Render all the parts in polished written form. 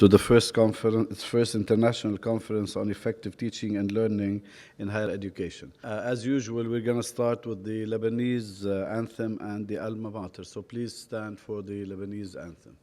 to the first international conference on effective teaching and learning in higher education. As usual, we're going to start with the Lebanese anthem and the alma mater. So please stand for the Lebanese anthem.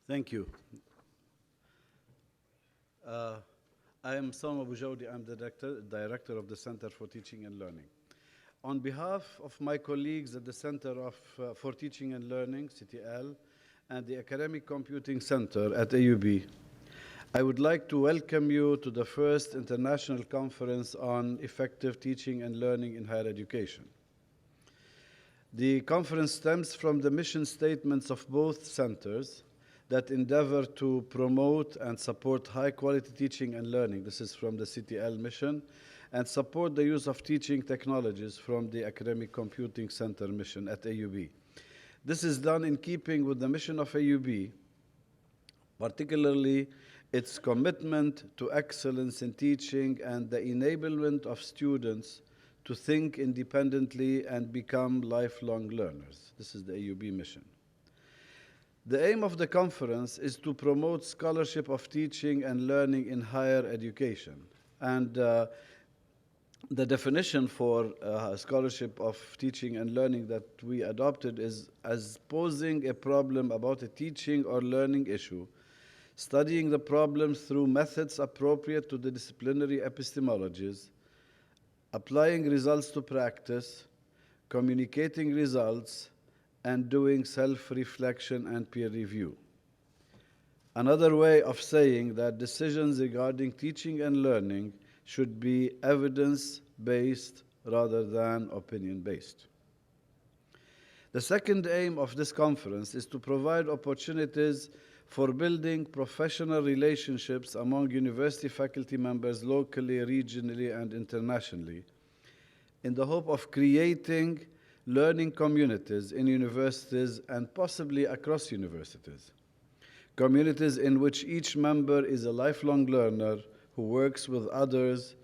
Thank you. I am Sam Abu Jawdi. I'm the director of the Center for Teaching and Learning. On behalf of my colleagues at the Center for Teaching and Learning, CTL, and the Academic Computing Center at AUB, I would like to welcome you to the first International Conference on Effective Teaching and Learning in Higher Education. The conference stems from the mission statements of both centers that endeavor to promote and support high-quality teaching and learning. This is from the CTL mission, and support the use of teaching technologies from the Academic Computing Center mission at AUB. This is done in keeping with the mission of AUB, particularly its commitment to excellence in teaching and the enablement of students to think independently and become lifelong learners. This is the AUB mission. The aim of the conference is to promote scholarship of teaching and learning in higher education. And the definition for scholarship of teaching and learning that we adopted is as posing a problem about a teaching or learning issue, studying the problem through methods appropriate to the disciplinary epistemologies, applying results to practice, communicating results, and doing self-reflection and peer review. Another way of saying that decisions regarding teaching and learning should be evidence-based rather than opinion-based. The second aim of this conference is to provide opportunities for building professional relationships among university faculty members locally, regionally, and internationally, in the hope of creating learning communities in universities and possibly across universities. Communities in which each member is a lifelong learner who works with others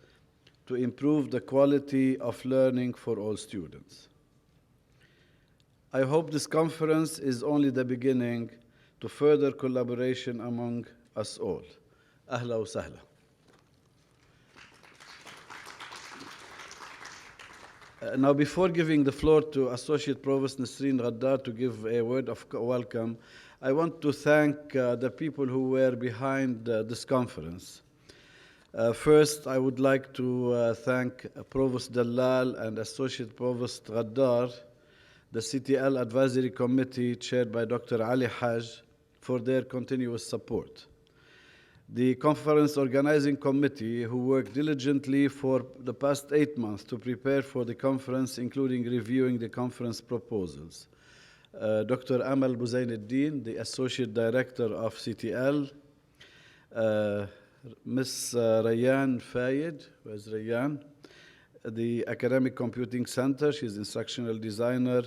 to improve the quality of learning for all students. I hope this conference is only the beginning to further collaboration among us all. Ahla wa sahla. Now, before giving the floor to Associate Provost Nasreen Ghaddar to give a word of welcome, I want to thank the people who were behind this conference. First, I would like to thank Provost Dalal and Associate Provost Ghaddar, the CTL Advisory Committee chaired by Dr. Ali Haj, for their continuous support. The Conference Organizing Committee, who worked diligently for the past 8 months to prepare for the conference, including reviewing the conference proposals. Dr. Amal Buzainuddin, the Associate Director of CTL, Ms. Rayyan Fayed, where's Rayyan? The Academic Computing Center, she's instructional designer.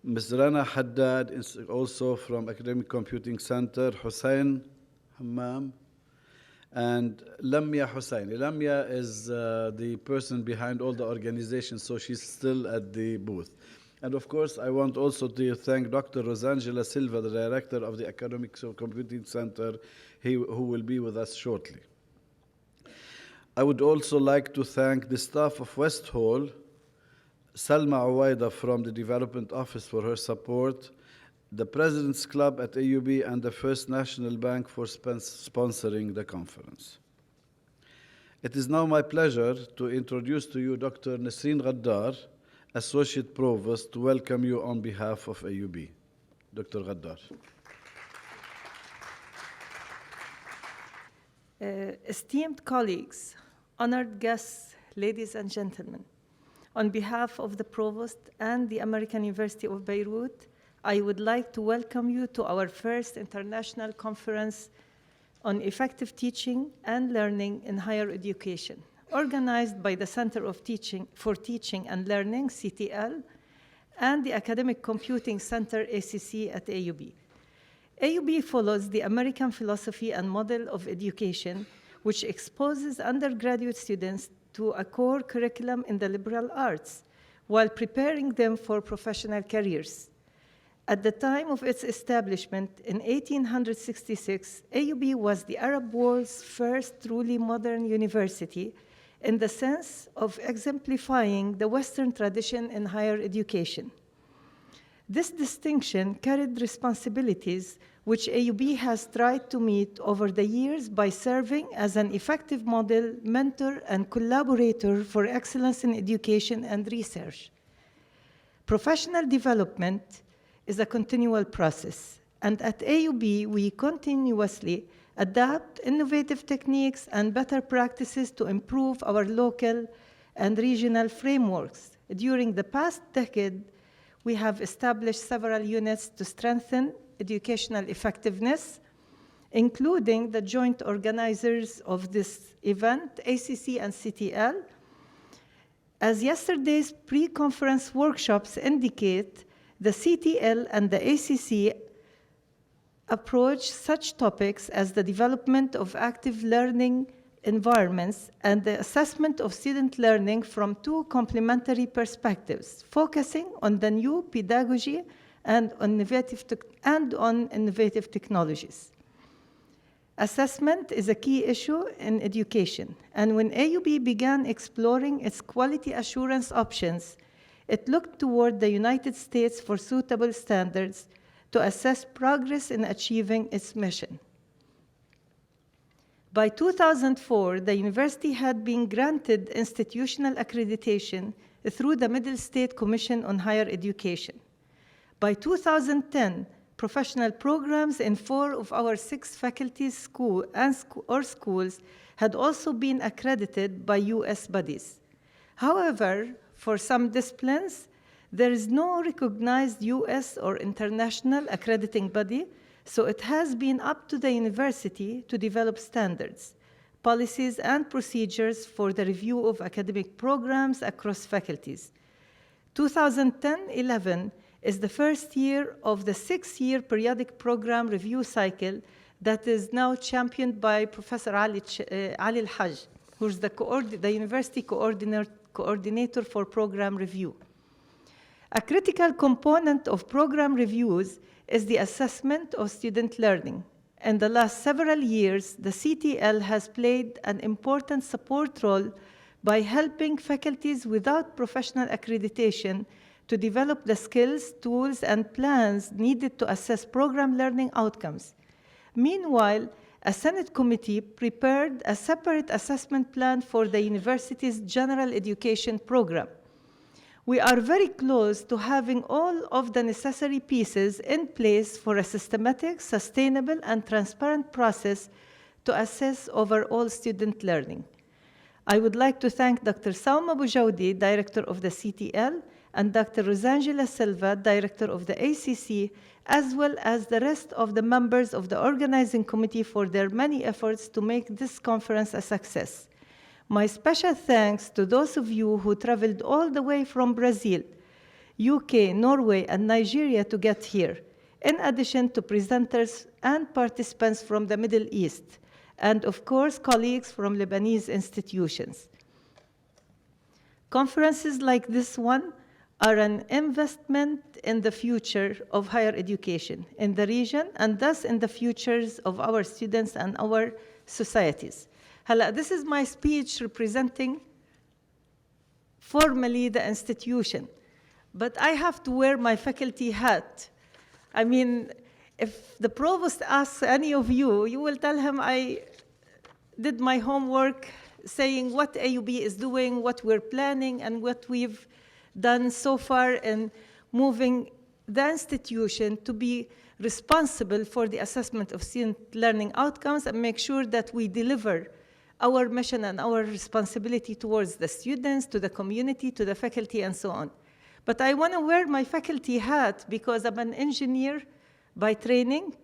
Ms. Rana Haddad, also from Academic Computing Center. Hussein Hammam, and Lamia Hussein. Lamia is the person behind all the organizations, so she's still at the booth. And of course, I want also to thank Dr. Rosangela Silva, the director of the Academic Computing Center, who will be with us shortly. I would also like to thank the staff of West Hall, Salma Uwaida from the Development Office for her support, the President's Club at AUB, and the First National Bank for sponsoring the conference. It is now my pleasure to introduce to you Dr. Nasreen Ghaddar, Associate Provost, to welcome you on behalf of AUB. Dr. Ghaddar. Esteemed colleagues, honored guests, ladies and gentlemen, on behalf of the Provost and the American University of Beirut, I would like to welcome you to our first international conference on effective teaching and learning in higher education, organized by the Center for Teaching and Learning, CTL, and the Academic Computing Center, ACC, at AUB. AUB follows the American philosophy and model of education, which exposes undergraduate students to a core curriculum in the liberal arts, while preparing them for professional careers. At the time of its establishment in 1866, AUB was the Arab world's first truly modern university in the sense of exemplifying the Western tradition in higher education. This distinction carried responsibilities which AUB has tried to meet over the years by serving as an effective model, mentor, and collaborator for excellence in education and research. Professional development is a continual process, and at AUB, we continuously adapt innovative techniques and better practices to improve our local and regional frameworks. During the past decade, we have established several units to strengthen educational effectiveness, including the joint organizers of this event, ACC and CTL. As yesterday's pre-conference workshops indicate, the CTL and the ACC approach such topics as the development of active learning environments and the assessment of student learning from two complementary perspectives, focusing on the new pedagogy and on innovative technologies. Assessment is a key issue in education, and when AUB began exploring its quality assurance options, it looked toward the United States for suitable standards to assess progress in achieving its mission. By 2004, the university had been granted institutional accreditation through the Middle State Commission on Higher Education. By 2010, professional programs in 4 of our 6 faculty schools had also been accredited by US bodies. However, for some disciplines, there is no recognized US or international accrediting body, so it has been up to the university to develop standards, policies, and procedures for the review of academic programs across faculties. 2010-11 is the first year of the 6-year periodic program review cycle that is now championed by Professor Ali Al-Haj, who's the university coordinator for program review. A critical component of program reviews is the assessment of student learning. In the last several years, the CTL has played an important support role by helping faculties without professional accreditation to develop the skills, tools, and plans needed to assess program learning outcomes. Meanwhile, a Senate committee prepared a separate assessment plan for the university's general education program. We are very close to having all of the necessary pieces in place for a systematic, sustainable, and transparent process to assess overall student learning. I would like to thank Dr. Sauma Boujaudi, Director of the CTL, and Dr. Rosangela Silva, Director of the ACC, as well as the rest of the members of the organizing committee for their many efforts to make this conference a success. My special thanks to those of you who traveled all the way from Brazil, UK, Norway, and Nigeria to get here, in addition to presenters and participants from the Middle East, and of course, colleagues from Lebanese institutions. Conferences like this one are an investment in the future of higher education in the region, and thus in the futures of our students and our societies. This is my speech representing formally the institution, but I have to wear my faculty hat. I mean, if the provost asks any of you, you will tell him I did my homework saying what AUB is doing, what we're planning, and what we've done so far in moving the institution to be responsible for the assessment of student learning outcomes and make sure that we deliver our mission and our responsibility towards the students, to the community, to the faculty, and so on. But I want to wear my faculty hat because I'm an engineer by training,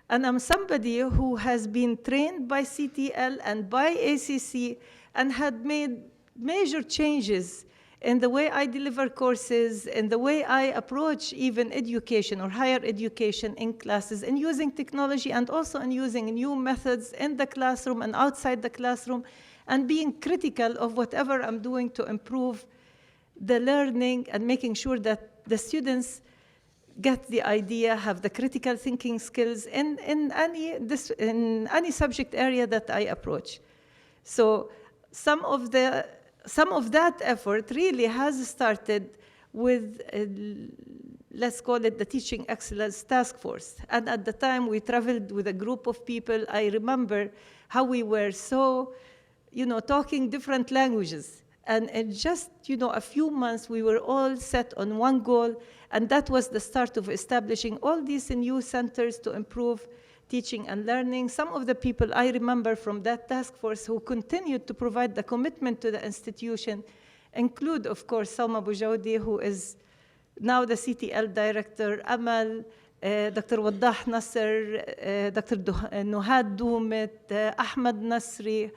and I'm somebody who has been trained by CTL and by ACC and had made major changes in the way I deliver courses, in the way I approach even education or higher education in classes, in using technology and also in using new methods in the classroom and outside the classroom, and being critical of whatever I'm doing to improve the learning and making sure that the students get the idea, have the critical thinking skills in any subject area that I approach. So some of that effort really has started with, let's call it the Teaching Excellence Task Force. And at the time, we traveled with a group of people. I remember how we were so, talking different languages. And in just, a few months, we were all set on one goal. And that was the start of establishing all these new centers to improve teaching and learning. Some of the people I remember from that task force who continued to provide the commitment to the institution include, of course, Sauma Boujaudi, who is now the CTL director, Amal, Dr. Waddah Nasser, Dr. Nuhad Doumet, Ahmed Nasri.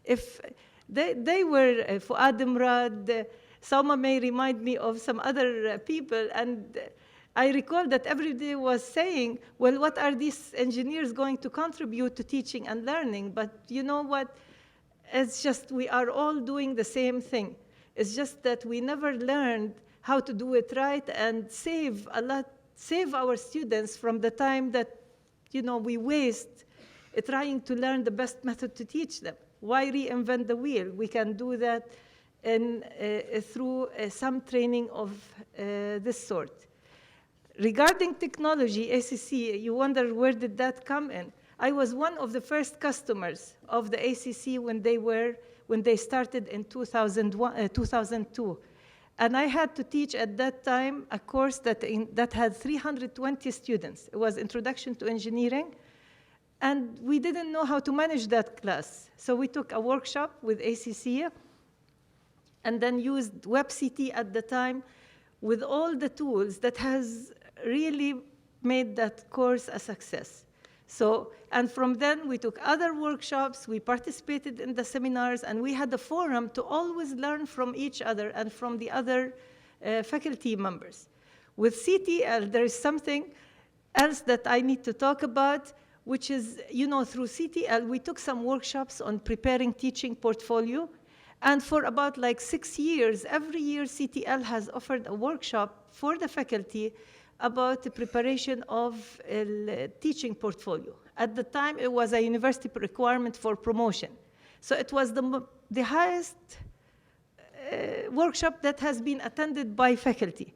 If they were Fuad Imrad, Sauma may remind me of some other people, and I recall that everybody was saying, well, what are these engineers going to contribute to teaching and learning? But you know what? It's just we are all doing the same thing. It's just that we never learned how to do it right and save our students from the time that we waste trying to learn the best method to teach them. Why reinvent the wheel? We can do that through some training of this sort. Regarding technology, ACC, you wonder where did that come in? I was one of the first customers of the ACC when they started in 2002. And I had to teach at that time a course that had 320 students. It was Introduction to Engineering. And we didn't know how to manage that class. So we took a workshop with ACC and then used WebCT at the time with all the tools that has really made that course a success. So, and from then we took other workshops, we participated in the seminars, and we had a forum to always learn from each other and from the other faculty members. With CTL, there is something else that I need to talk about, which is, through CTL, we took some workshops on preparing teaching portfolio. And for about 6 years, every year CTL has offered a workshop for the faculty about the preparation of a teaching portfolio. At the time, it was a university requirement for promotion. So it was the highest workshop that has been attended by faculty.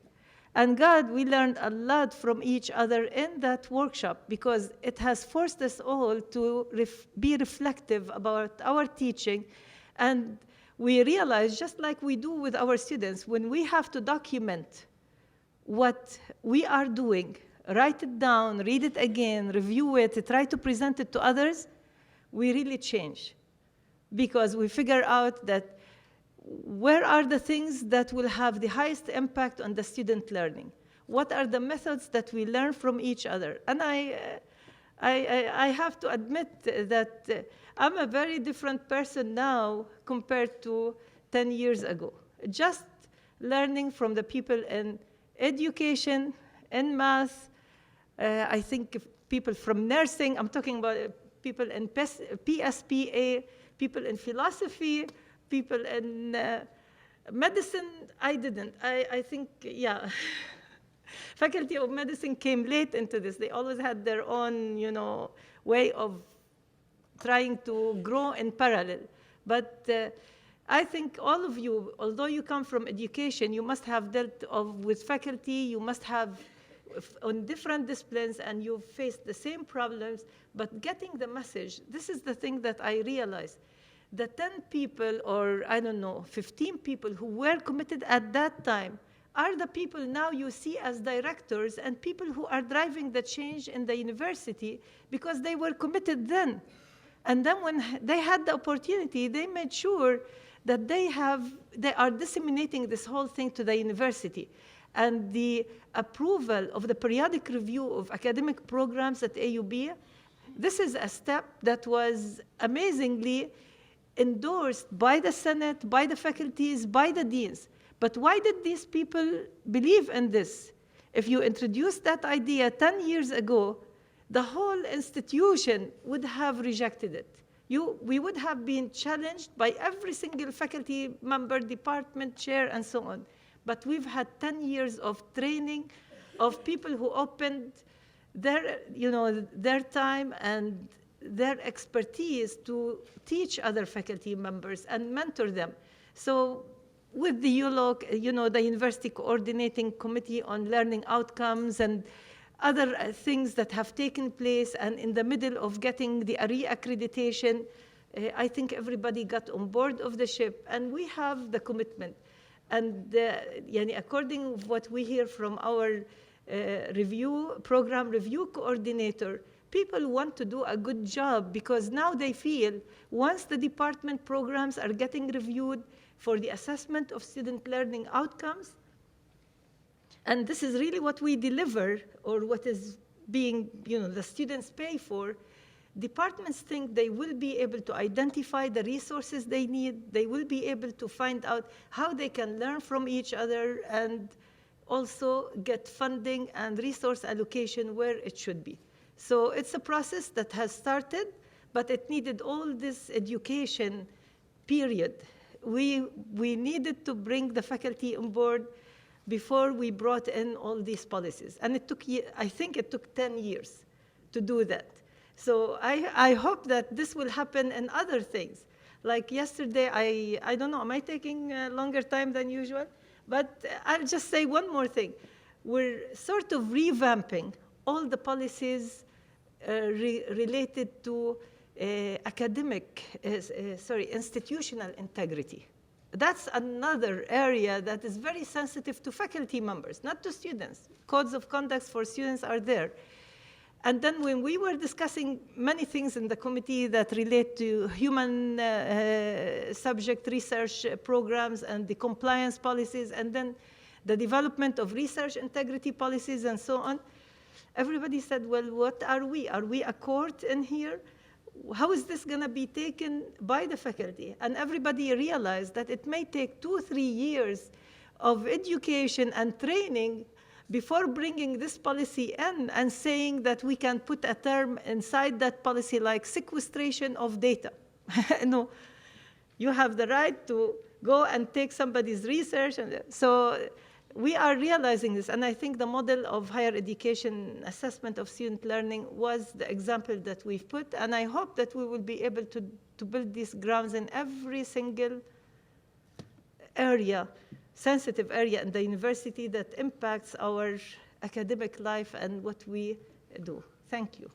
And God, we learned a lot from each other in that workshop because it has forced us all to be reflective about our teaching. And we realized, just like we do with our students, when we have to document what we are doing, write it down, read it again, review it, try to present it to others, we really change. Because we figure out that where are the things that will have the highest impact on the student learning? What are the methods that we learn from each other? And I have to admit that I'm a very different person now compared to 10 years ago. Just learning from the people in education, in math, I think people from nursing, I'm talking about people in PSPA, people in philosophy, people in medicine. I didn't. I think, yeah. Faculty of medicine came late into this. They always had their own, way of trying to grow in parallel. But I think all of you, although you come from education, you must have dealt with faculty, you must have on different disciplines, and you've faced the same problems, but getting the message, this is the thing that I realized. The 10 people, or I don't know, 15 people who were committed at that time are the people now you see as directors and people who are driving the change in the university because they were committed then. And then when they had the opportunity, they made sure that they are disseminating this whole thing to the university. And the approval of the periodic review of academic programs at AUB, this is a step that was amazingly endorsed by the Senate, by the faculties, by the deans. But why did these people believe in this? If you introduced that idea 10 years ago, the whole institution would have rejected it. We would have been challenged by every single faculty member, department chair, and so on. But we've had 10 years of training of people who opened their time and their expertise to teach other faculty members and mentor them. So with the ULOC, the University Coordinating Committee on Learning Outcomes and other things that have taken place, and in the middle of getting the re-accreditation, I think everybody got on board of the ship, and we have the commitment. And according to what we hear from our program review coordinator, people want to do a good job because now they feel once the department programs are getting reviewed for the assessment of student learning outcomes, and this is really what we deliver or what is being, the students pay for, departments think they will be able to identify the resources they need, they will be able to find out how they can learn from each other and also get funding and resource allocation where it should be. So it's a process that has started, but it needed all this education period. We needed to bring the faculty on board before we brought in all these policies. And it took, I think it took 10 years to do that. So I hope that this will happen in other things. Like yesterday, I don't know, am I taking a longer time than usual? But I'll just say one more thing. We're sort of revamping all the policies related to institutional integrity. That's another area that is very sensitive to faculty members, not to students. Codes of conduct for students are there. And then when we were discussing many things in the committee that relate to human subject research programs and the compliance policies, and then the development of research integrity policies and so on, everybody said, well, what are we? Are we a court in here? How is this going to be taken by the faculty? And everybody realized that it may take 2-3 years of education and training before bringing this policy in and saying that we can put a term inside that policy like sequestration of data. No, you have the right to go and take somebody's research. And so we are realizing this, and I think the model of higher education assessment of student learning was the example that we've put, and I hope that we will be able to build these grounds in every single area sensitive area in the university that impacts our academic life and what we do. Thank you.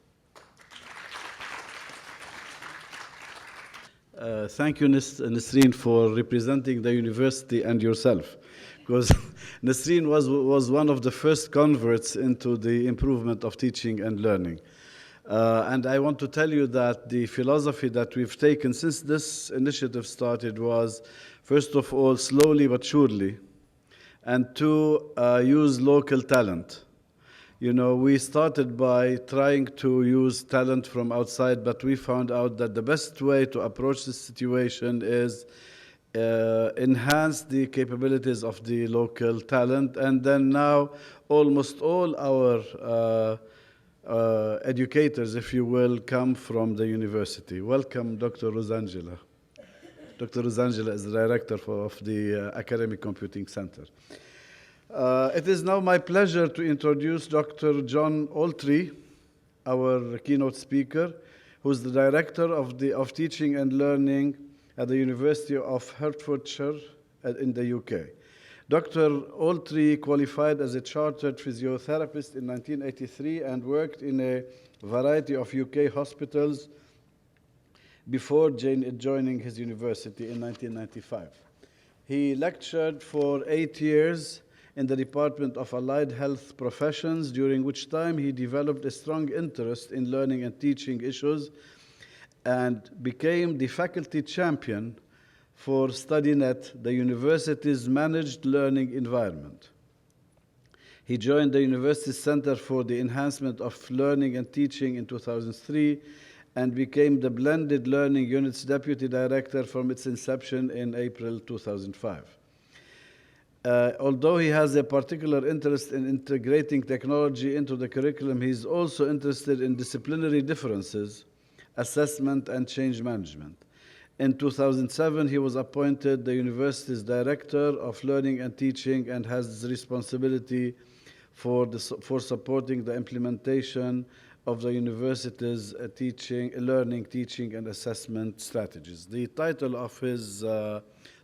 Thank you, Nasreen, for representing the university and yourself, because Nasreen was one of the first converts into the improvement of teaching and learning. And I want to tell you that the philosophy that we've taken since this initiative started was, first of all, slowly but surely, and two, use local talent. You know, we started by trying to use talent from outside, but we found out that the best way to approach this situation is enhance the capabilities of the local talent. And then now almost all our educators, if you will, come from the university. Welcome, Dr. Rosangela. Dr. Rosangela is the director of the Academic Computing Center. It is now my pleasure to introduce Dr. Jon Alltree, our keynote speaker, who's the director of teaching and learning at the University of Hertfordshire in the UK. Dr. Alltree qualified as a chartered physiotherapist in 1983 and worked in a variety of UK hospitals before joining his university in 1995. He lectured for 8 years in the Department of Allied Health Professions, during which time he developed a strong interest in learning and teaching issues and became the faculty champion for StudyNet, the university's managed learning environment. He joined the University's Center for the Enhancement of Learning and Teaching in 2003 and became the Blended Learning Unit's Deputy Director from its inception in April 2005. Although he has a particular interest in integrating technology into the curriculum, he's also interested in disciplinary differences, assessment, and change management. In 2007, he was appointed the university's Director of Learning and Teaching and has responsibility for supporting the implementation of the university's learning, teaching, and assessment strategies. The title of his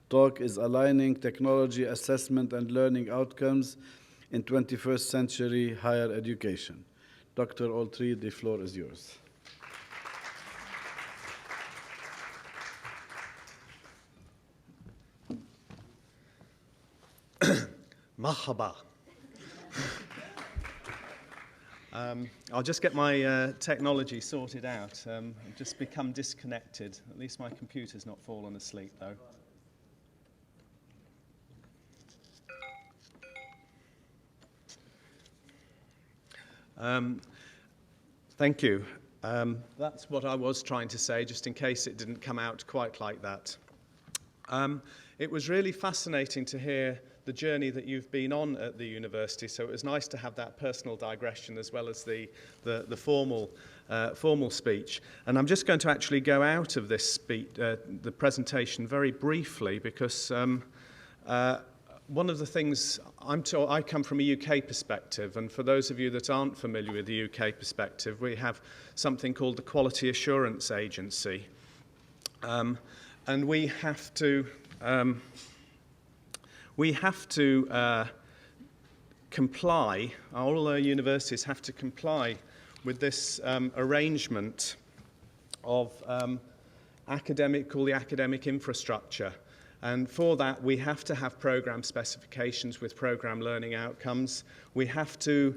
talk is Aligning Technology, Assessment, and Learning Outcomes in 21st Century Higher Education. Dr. Alltree, the floor is yours. Marhaba. I'll just get my technology sorted out. I've just become disconnected. At least my computer's not fallen asleep, though. Thank you. That's what I was trying to say, just in case it didn't come out quite like that. It was really fascinating to hear the journey that you've been on at the university, so it was nice to have that personal digression as well as the formal speech. And I'm just going to actually go out of this speech, the presentation very briefly, because one of the things I come from a UK perspective, and for those of you that aren't familiar with the UK perspective, we have something called the Quality Assurance Agency, and we have to comply. All our universities have to comply with this arrangement of called the academic infrastructure. And for that, we have to have program specifications with program learning outcomes. We have to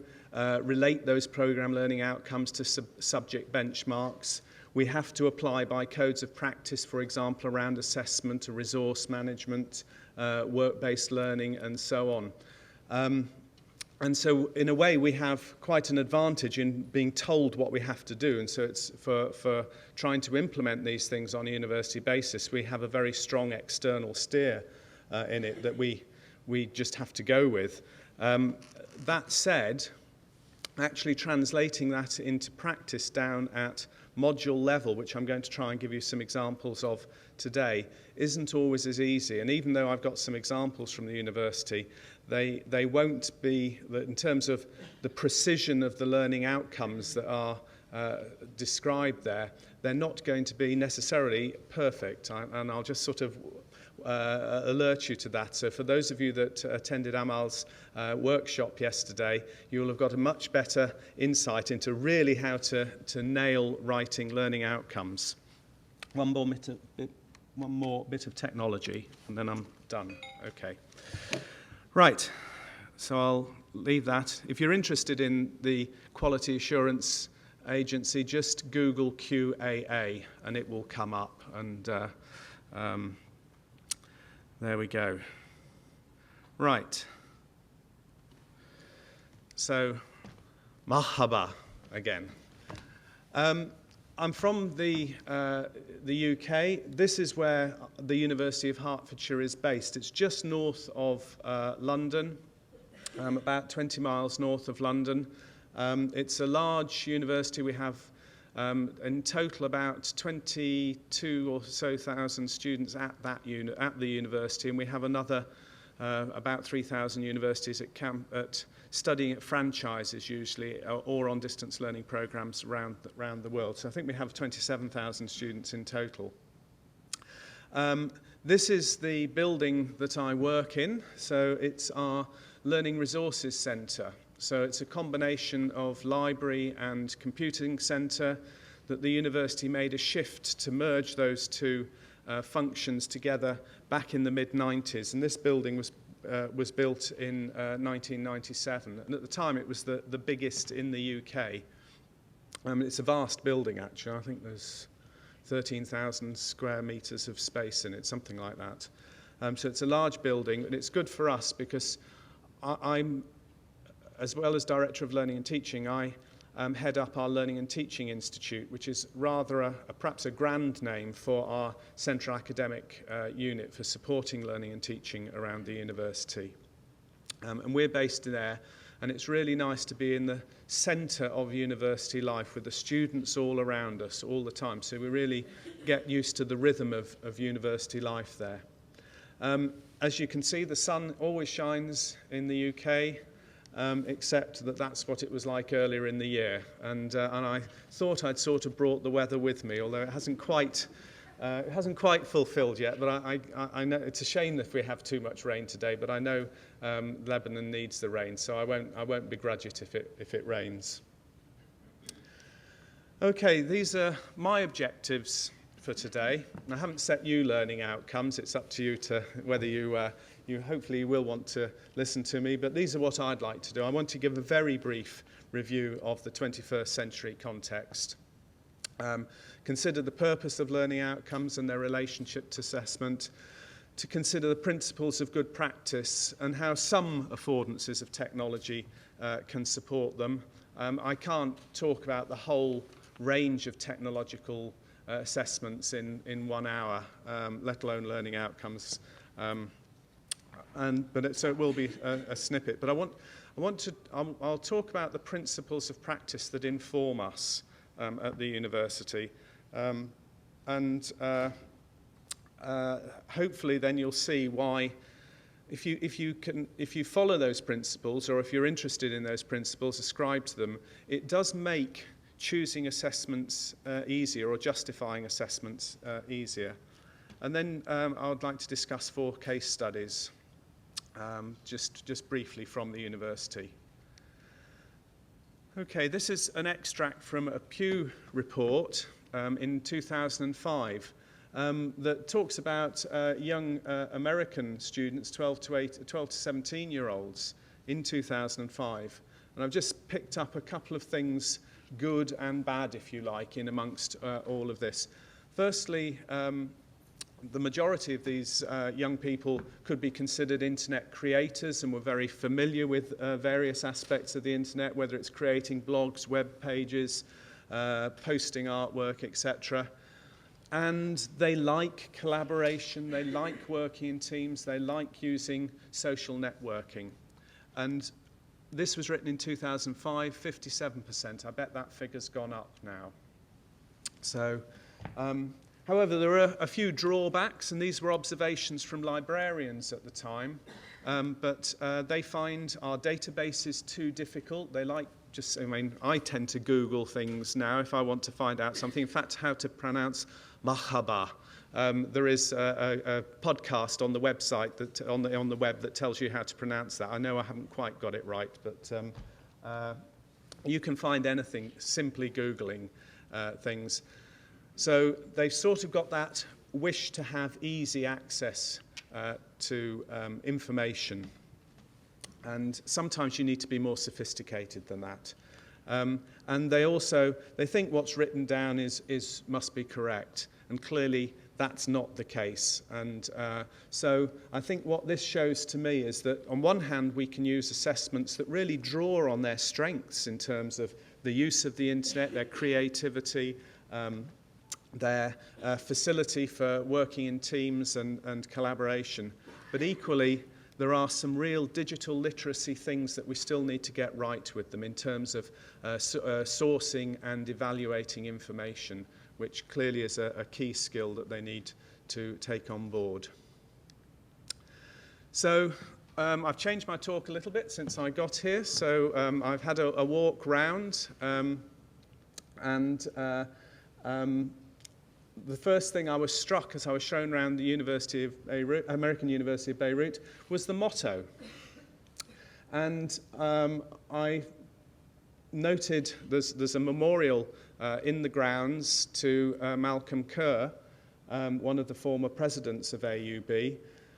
relate those program learning outcomes to subject benchmarks. We have to apply by codes of practice, for example, around assessment, resource management, work-based learning, and so on. And so, in a way, we have quite an advantage in being told what we have to do. And so it's for trying to implement these things on a university basis, we have a very strong external steer in it that we just have to go with. That said, actually translating that into practice down at module level, which I'm going to try and give you some examples of today, isn't always as easy. And even though I've got some examples from the university, they won't be, in terms of the precision of the learning outcomes that are described there, they're not going to be necessarily perfect. And I'll just sort of alert you to that. So for those of you that attended Amal's workshop yesterday, you will have got a much better insight into really how to nail writing learning outcomes. One more bit of technology, and then I'm done. Okay. Right. So I'll leave that. If you're interested in the Quality Assurance Agency, just Google QAA, and it will come up. And there we go. Right. So, marhaba again. I'm from the UK. This is where the University of Hertfordshire is based. It's just north of London, about 20 miles north of London. It's a large university. We have in total about 22 or so thousand students at the university, and we have another about 3,000 universities at studying at franchises usually, or on distance learning programs around the world. So I think we have 27,000 students in total. This is the building that I work in. So it's our Learning Resources Centre. So it's a combination of library and computing centre that the university made a shift to merge those two functions together back in the mid-90s. And this building was built in 1997. And at the time, it was the biggest in the UK. It's a vast building, actually. I think there's 13,000 square metres of space in it, something like that. So it's a large building, and it's good for us because I'm, as well as Director of Learning and Teaching, I head up our Learning and Teaching Institute, which is rather perhaps a grand name for our central academic unit for supporting learning and teaching around the university. And we're based there, and it's really nice to be in the centre of university life with the students all around us all the time. So we really get used to the rhythm of university life there. As you can see, the sun always shines in the UK. Except that that's what it was like earlier in the year. And I thought I'd sort of brought the weather with me, although it hasn't quite fulfilled yet. But I know it's a shame if we have too much rain today. But I know Lebanon needs the rain, so I won't begrudge it if it rains. Okay, these are my objectives for today. I haven't set you learning outcomes. It's up to you to whether you hopefully will want to listen to me, but these are what I'd like to do. I want to give a very brief review of the 21st century context. Consider the purpose of learning outcomes and their relationship to assessment, to consider the principles of good practice and how some affordances of technology can support them. I can't talk about the whole range of technological assessments in 1 hour, let alone learning outcomes. So it will be a snippet. But I'll talk about the principles of practice that inform us at the university, hopefully then you'll see why, if you follow those principles, or if you're interested in those principles, ascribe to them, it does make choosing assessments easier, or justifying assessments easier. And then I would like to discuss 4 case studies. Just briefly from the university. Okay, this is an extract from a Pew report in 2005 that talks about young American students, 12 to 17-year-olds in 2005. And I've just picked up a couple of things, good and bad, if you like, in amongst all of this. Firstly, the majority of these young people could be considered internet creators and were very familiar with various aspects of the internet, whether it's creating blogs, web pages, posting artwork, etc. And they like collaboration, they like working in teams, they like using social networking. And this was written in 2005, 57%. I bet that figure's gone up now. So, however, there are a few drawbacks, and these were observations from librarians at the time. But they find our databases too difficult. They like I tend to Google things now if I want to find out something. In fact, how to pronounce marhaba There is a podcast on the website that on the web that tells you how to pronounce that. I know I haven't quite got it right, but you can find anything simply Googling things. So they've sort of got that wish to have easy access to information. And sometimes you need to be more sophisticated than that. And they think what's written down must be correct. And clearly that's not the case. And so I think what this shows to me is that on one hand, we can use assessments that really draw on their strengths in terms of the use of the internet, their creativity, their facility for working in teams and collaboration. But equally, there are some real digital literacy things that we still need to get right with them in terms of sourcing and evaluating information, which clearly is a key skill that they need to take on board. So I've changed my talk a little bit since I got here. So I've had a walk round, and the first thing I was struck as I was shown around the University of Beirut, American University of Beirut, was the motto. And I noted there's a memorial in the grounds to Malcolm Kerr, one of the former presidents of AUB.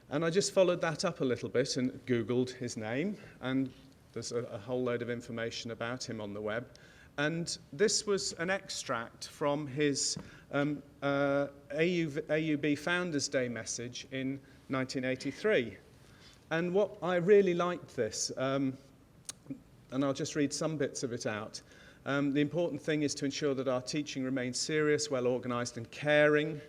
And I just followed that up a little bit and Googled his name. And there's a whole load of information about him on the web. And this was an extract from his AUB Founders Day message in 1983. And what I really liked this, and I'll just read some bits of it out. The important thing is to ensure that our teaching remains serious, well-organized and caring,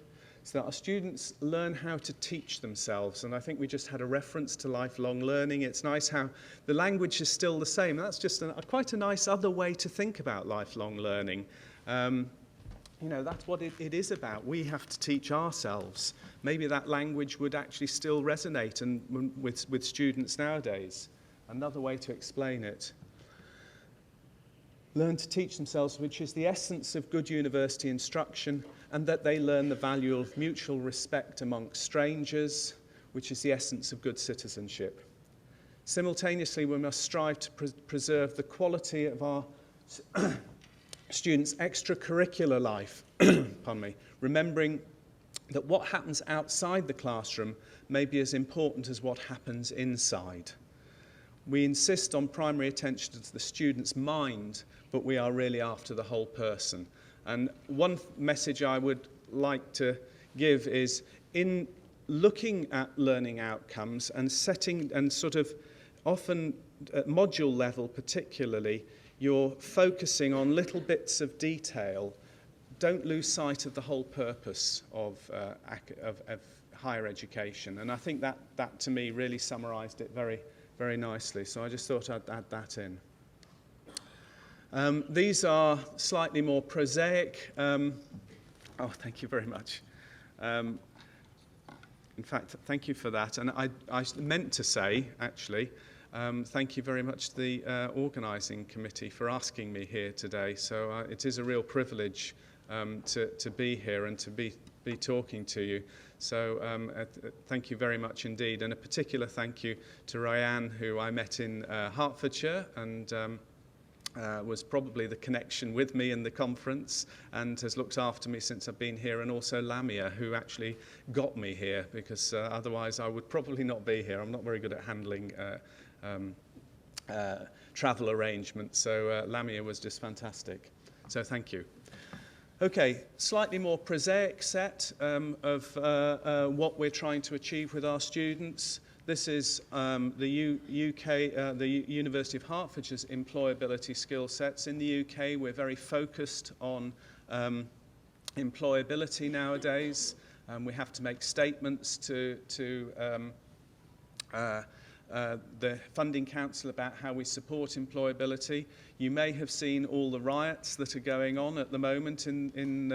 so that our students learn how to teach themselves. And I think we just had a reference to lifelong learning. It's nice how the language is still the same. That's just quite a nice other way to think about lifelong learning. You know, that's what it is about. We have to teach ourselves. Maybe that language would actually still resonate with students nowadays. Another way to explain it. Learn to teach themselves, which is the essence of good university instruction, and that they learn the value of mutual respect amongst strangers, which is the essence of good citizenship. Simultaneously, we must strive to preserve the quality of our students' extracurricular life, pardon me, remembering that what happens outside the classroom may be as important as what happens inside. We insist on primary attention to the student's mind, but we are really after the whole person. And one message I would like to give is, in looking at learning outcomes and setting, and sort of often at module level particularly, you're focusing on little bits of detail. Don't lose sight of the whole purpose of higher education. And I think that to me really summarized it very, very nicely. So I just thought I'd add that in. These are slightly more prosaic. Oh, thank you very much. In fact, thank you for that. And I meant to say, actually, thank you very much to the organising committee for asking me here today. So it is a real privilege to be here and to be talking to you. So thank you very much indeed. And a particular thank you to Ryan, who I met in Hertfordshire and was probably the connection with me in the conference and has looked after me since I've been here, and also Lamia, who actually got me here, because otherwise I would probably not be here. I'm not very good at handling travel arrangements, so Lamia was just fantastic. So thank you. Okay, slightly more prosaic set of what we're trying to achieve with our students. This is the University of Hertfordshire's employability skill sets. In the UK, we're very focused on employability nowadays. We have to make statements to the Funding Council about how we support employability. You may have seen all the riots that are going on at the moment in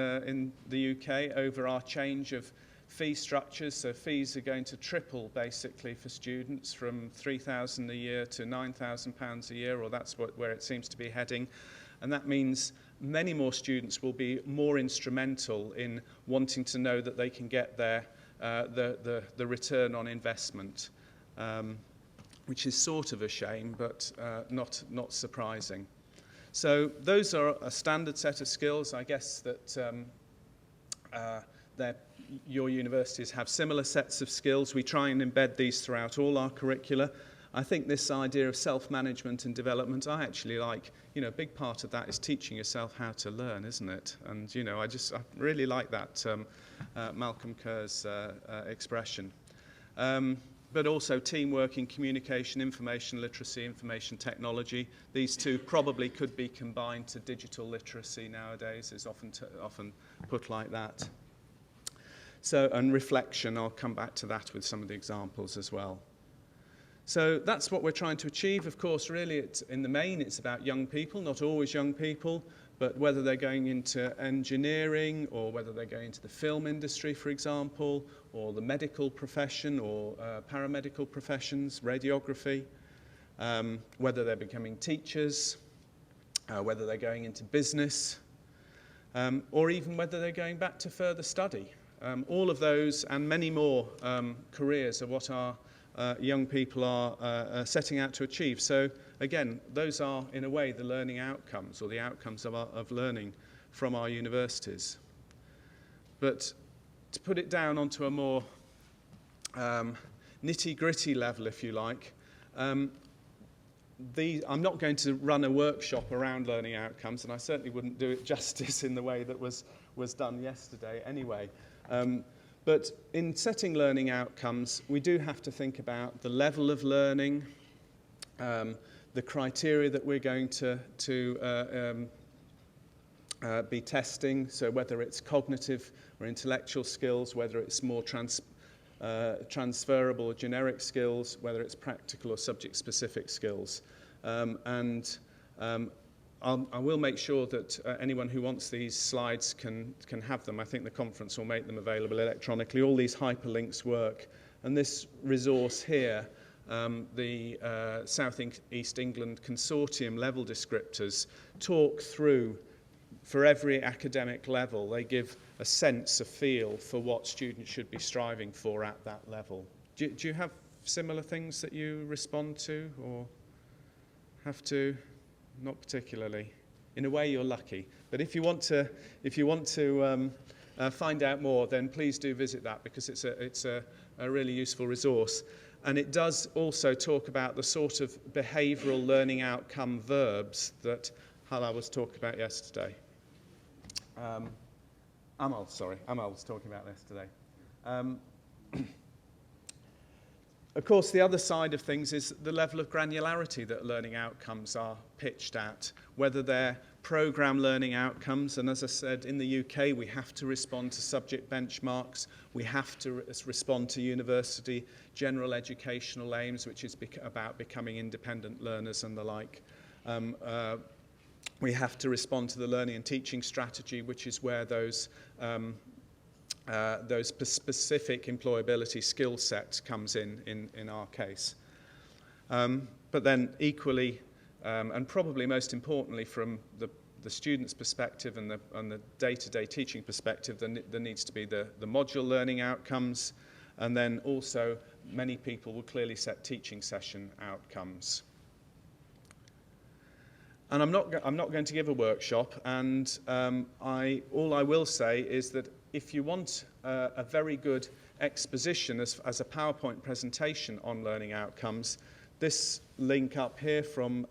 the UK over our change of fee structures. So fees are going to triple basically for students, from £3,000 a year to £9,000 a year, or that's where it seems to be heading. And that means many more students will be more instrumental in wanting to know that they can get their the return on investment, which is sort of a shame, but not surprising. So those are a standard set of skills. I guess that your universities have similar sets of skills. We try and embed these throughout all our curricula. I think this idea of self-management and development, I actually like, a big part of that is teaching yourself how to learn, isn't it? And, I really like that Malcolm Kerr's expression. But also teamwork in communication, information literacy, information technology. These two probably could be combined to digital literacy nowadays, is often put like that. So, and reflection, I'll come back to that with some of the examples as well. So that's what we're trying to achieve. Of course, really, in the main, it's about young people, not always young people, but whether they're going into engineering or whether they're going into the film industry, for example, or the medical profession or paramedical professions, radiography, whether they're becoming teachers, whether they're going into business, or even whether they're going back to further study. All of those and many more careers are what our young people are setting out to achieve. So again, those are in a way the learning outcomes or the outcomes of learning from our universities. But to put it down onto a more nitty-gritty level, if you like, I'm not going to run a workshop around learning outcomes, and I certainly wouldn't do it justice in the way that was done yesterday anyway. But in setting learning outcomes, we do have to think about the level of learning, the criteria that we're going to be testing, so whether it's cognitive or intellectual skills, whether it's more transferable or generic skills, whether it's practical or subject-specific skills. I will make sure that anyone who wants these slides can have them. I think the conference will make them available electronically. All these hyperlinks work. And this resource here, the South East England Consortium level descriptors, talk through, for every academic level, they give a sense, a feel for what students should be striving for at that level. Do you have similar things that you respond to or have to? Not particularly. In a way, you're lucky. But if you want to find out more, then please do visit that, because it's a really useful resource. And it does also talk about the sort of behavioural learning outcome verbs that Hala was talking about yesterday. Amal was talking about yesterday. Of course, the other side of things is the level of granularity that learning outcomes are pitched at, whether they're programme learning outcomes. And as I said, in the UK, we have to respond to subject benchmarks. We have to respond to university general educational aims, which is about becoming independent learners and the like. We have to respond to the learning and teaching strategy, which is where those specific employability skill sets comes in our case. But then equally, and probably most importantly from the student's perspective and the day-to-day teaching perspective, there needs to be the module learning outcomes, and then also many people will clearly set teaching session outcomes. And I'm not going to give a workshop, and all I will say is that if you want a very good exposition as a PowerPoint presentation on learning outcomes, this link up here from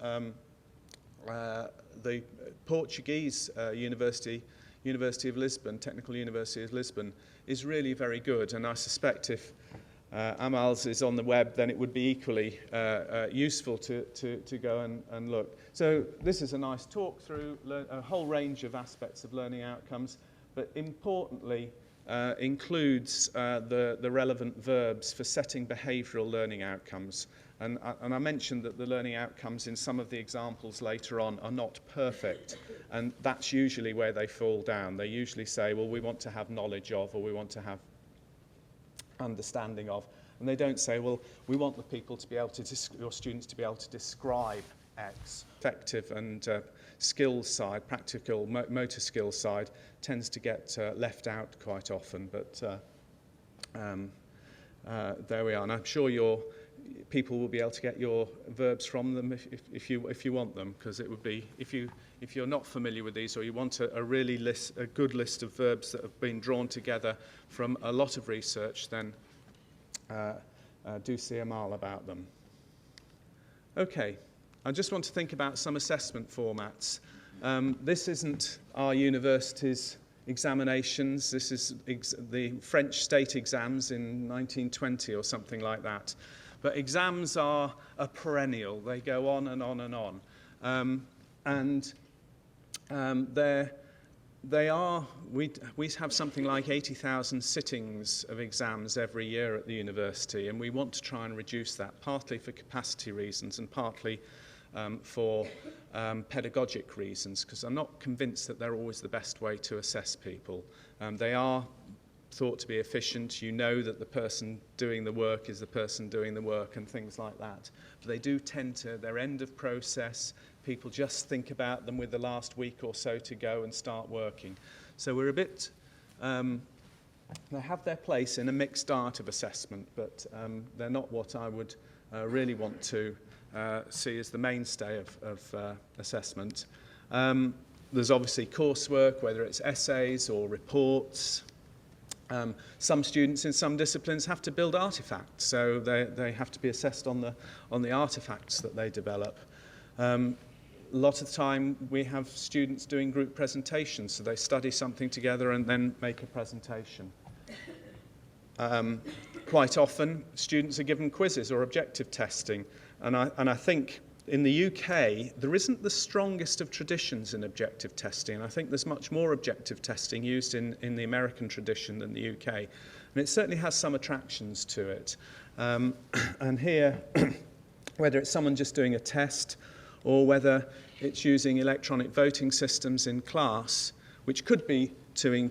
the Portuguese University of Lisbon, Technical University of Lisbon, is really very good. And I suspect if Amal's is on the web, then it would be equally useful to go and look. So this is a nice talk through a whole range of aspects of learning outcomes, but importantly includes the relevant verbs for setting behavioural learning outcomes. And I mentioned that the learning outcomes in some of the examples later on are not perfect, and that's usually where they fall down. They usually say, well, we want to have knowledge of, or we want to have understanding of, and they don't say, well, we want the people to be able to, your students to be able to describe X. Effective and skills side, practical motor skills side, tends to get left out quite often, but there we are. And I'm sure your people will be able to get your verbs from them if you want them, because it would be, if you're not familiar with these, or you want a good list of verbs that have been drawn together from a lot of research, then do see Amal about them. Okay, I just want to think about some assessment formats. This isn't our university's examinations. This is the French state exams in 1920 or something like that. But exams are a perennial. They go on and on and on. We have something like 80,000 sittings of exams every year at the university, and we want to try and reduce that, partly for capacity reasons and partly for pedagogic reasons, because I'm not convinced that they're always the best way to assess people. They are thought to be efficient. You know that the person doing the work is the person doing the work and things like that. But they do tend to, they're end of process. People just think about them with the last week or so to go and start working. So we're a bit, they have their place in a mixed art of assessment, but they're not what I would really want to see as the mainstay of assessment. There's obviously coursework, whether it's essays or reports. Some students in some disciplines have to build artifacts, so they have to be assessed on the artifacts that they develop. A lot of the time we have students doing group presentations, so they study something together and then make a presentation. Quite often students are given quizzes or objective testing, and I think in the UK, there isn't the strongest of traditions in objective testing. I think there's much more objective testing used in the American tradition than the UK. And it certainly has some attractions to it. And here, whether it's someone just doing a test or whether it's using electronic voting systems in class, which could be to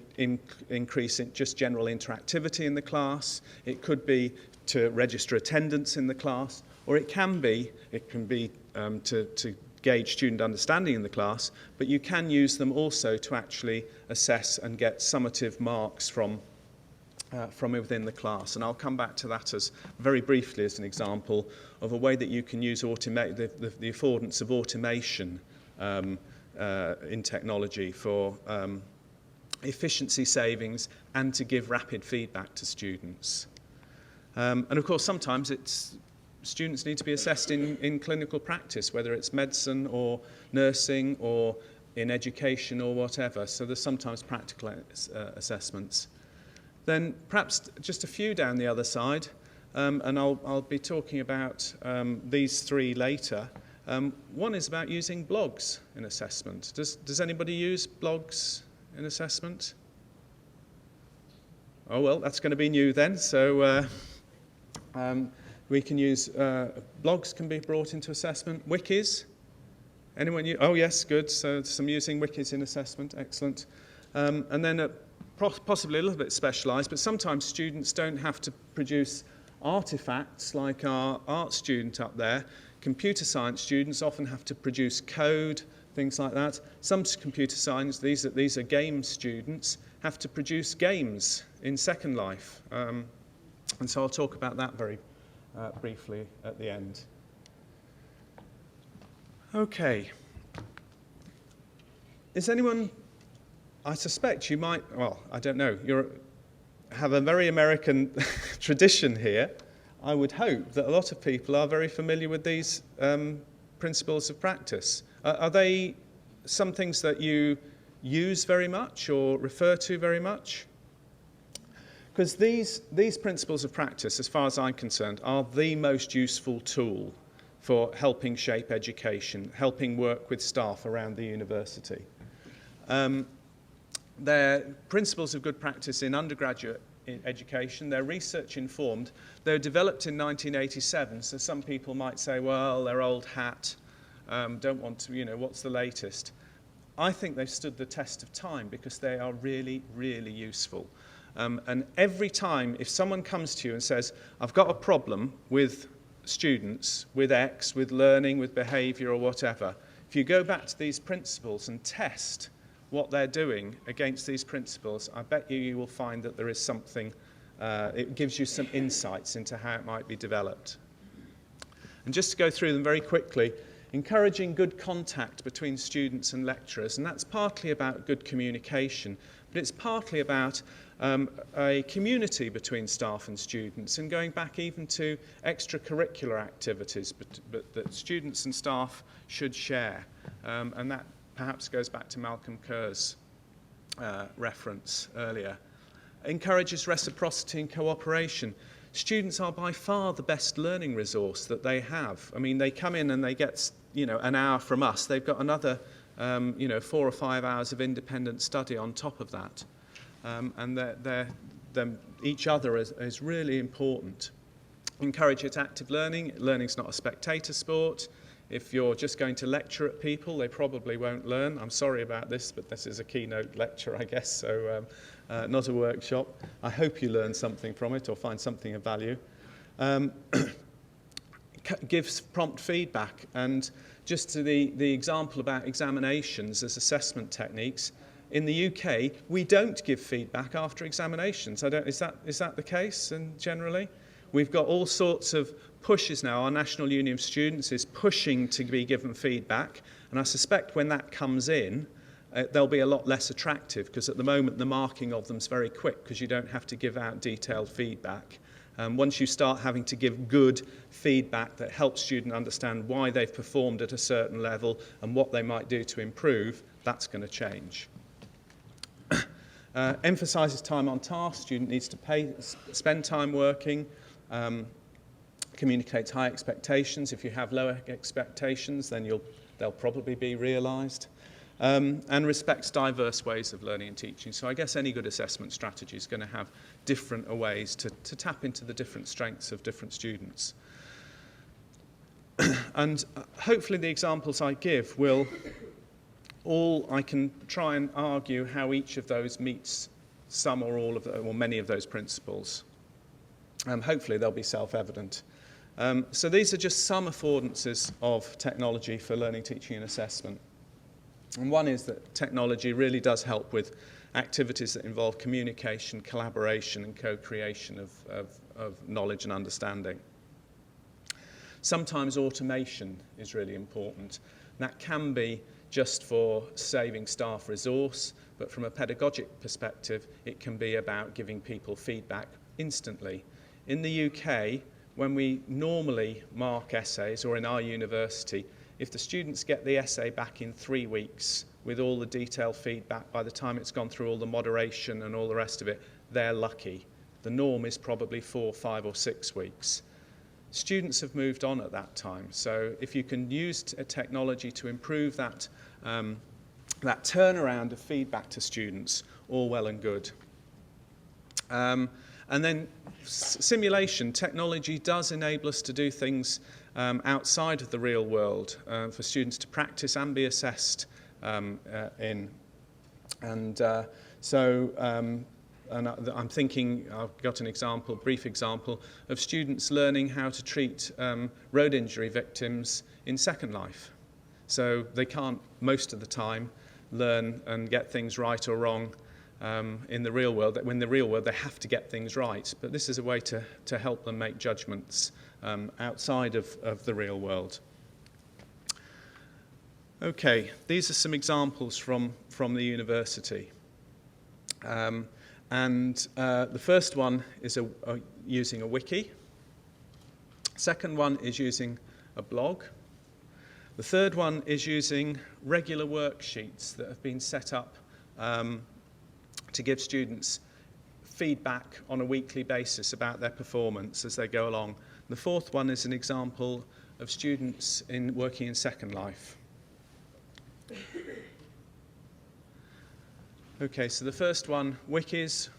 increase just general interactivity in the class, it could be to register attendance in the class, or it can be to gauge student understanding in the class, but you can use them also to actually assess and get summative marks from within the class. And I'll come back to that as very briefly as an example of a way that you can use the affordance of automation in technology for efficiency savings and to give rapid feedback to students. And of course, sometimes students need to be assessed in clinical practice, whether it's medicine or nursing or in education or whatever. So there's sometimes practical assessments. Then perhaps just a few down the other side, and I'll be talking about these three later. One is about using blogs in assessment. Does anybody use blogs in assessment? Oh, well, that's going to be new then. So we can use, blogs can be brought into assessment. Wikis? Anyone use? Oh, yes, good. So some using Wikis in assessment. Excellent. And then possibly a little bit specialised, but sometimes students don't have to produce artifacts like our art student up there. Computer science students often have to produce code, things like that. Some computer science, these are game students, have to produce games in Second Life. And so I'll talk about that very briefly at the end. Okay. Is anyone, I suspect you might, well, I don't know, have a very American tradition here. I would hope that a lot of people are very familiar with these principles of practice. Are they some things that you use very much or refer to very much? Because these principles of practice, as far as I'm concerned, are the most useful tool for helping shape education, helping work with staff around the university. They're principles of good practice in undergraduate education. They're research informed. They were developed in 1987, so some people might say, well, they're old hat, don't want to, what's the latest? I think they've stood the test of time because they are really, really useful. And every time, if someone comes to you and says, I've got a problem with students with X, with learning, with behaviour or whatever, if you go back to these principles and test what they're doing against these principles, I bet you will find that there is something, it gives you some insights into how it might be developed. And just to go through them very quickly, encouraging good contact between students and lecturers, and that's partly about good communication, but it's partly about a community between staff and students, and going back even to extracurricular activities but that students and staff should share. And that perhaps goes back to Malcolm Kerr's reference earlier. Encourages reciprocity and cooperation. Students are by far the best learning resource that they have. I mean, they come in and they get, an hour from us. They've got another, 4 or 5 hours of independent study on top of that. And each other is really important. Encourages active learning. Learning's not a spectator sport. If you're just going to lecture at people, they probably won't learn. I'm sorry about this, but this is a keynote lecture, I guess, so not a workshop. I hope you learn something from it or find something of value. Gives prompt feedback. And just to the example about examinations as assessment techniques, in the UK, we don't give feedback after examinations. Is that the case generally? We've got all sorts of pushes now. Our National Union of Students is pushing to be given feedback, and I suspect when that comes in, they'll be a lot less attractive, because at the moment the marking of them is very quick because you don't have to give out detailed feedback. Once you start having to give good feedback that helps students understand why they've performed at a certain level and what they might do to improve, that's going to change. Emphasises time on task. Student needs to spend time working. Communicates high expectations. If you have lower expectations, then they'll probably be realised. And respects diverse ways of learning and teaching. So I guess any good assessment strategy is going to have different ways to tap into the different strengths of different students. And hopefully the examples I give will I can try and argue how each of those meets some or all of or many of those principles. Hopefully they'll be self-evident. So these are just some affordances of technology for learning, teaching and assessment. And one is that technology really does help with activities that involve communication, collaboration and co-creation of knowledge and understanding. Sometimes automation is really important. That can be just for saving staff resource, but from a pedagogic perspective, it can be about giving people feedback instantly. In the UK, when we normally mark essays, or in our university, if the students get the essay back in 3 weeks with all the detailed feedback, by the time it's gone through all the moderation and all the rest of it, they're lucky. The norm is probably 4, 5 or 6 weeks. Students have moved on at that time, so if you can use technology to improve that turnaround of feedback to students, all well and good. And then simulation. Technology does enable us to do things outside of the real world for students to practice and be assessed in. And I'm thinking, I've got an example, brief example, of students learning how to treat road injury victims in Second Life. So they can't, most of the time, learn and get things right or wrong in the real world. In the real world, they have to get things right. But this is a way to help them make judgments outside of the real world. Okay, these are some examples from the university. The first one is using a wiki. Second one is using a blog. The third one is using regular worksheets that have been set up to give students feedback on a weekly basis about their performance as they go along. The fourth one is an example of students working in Second Life. Okay, so the first one, Wikis.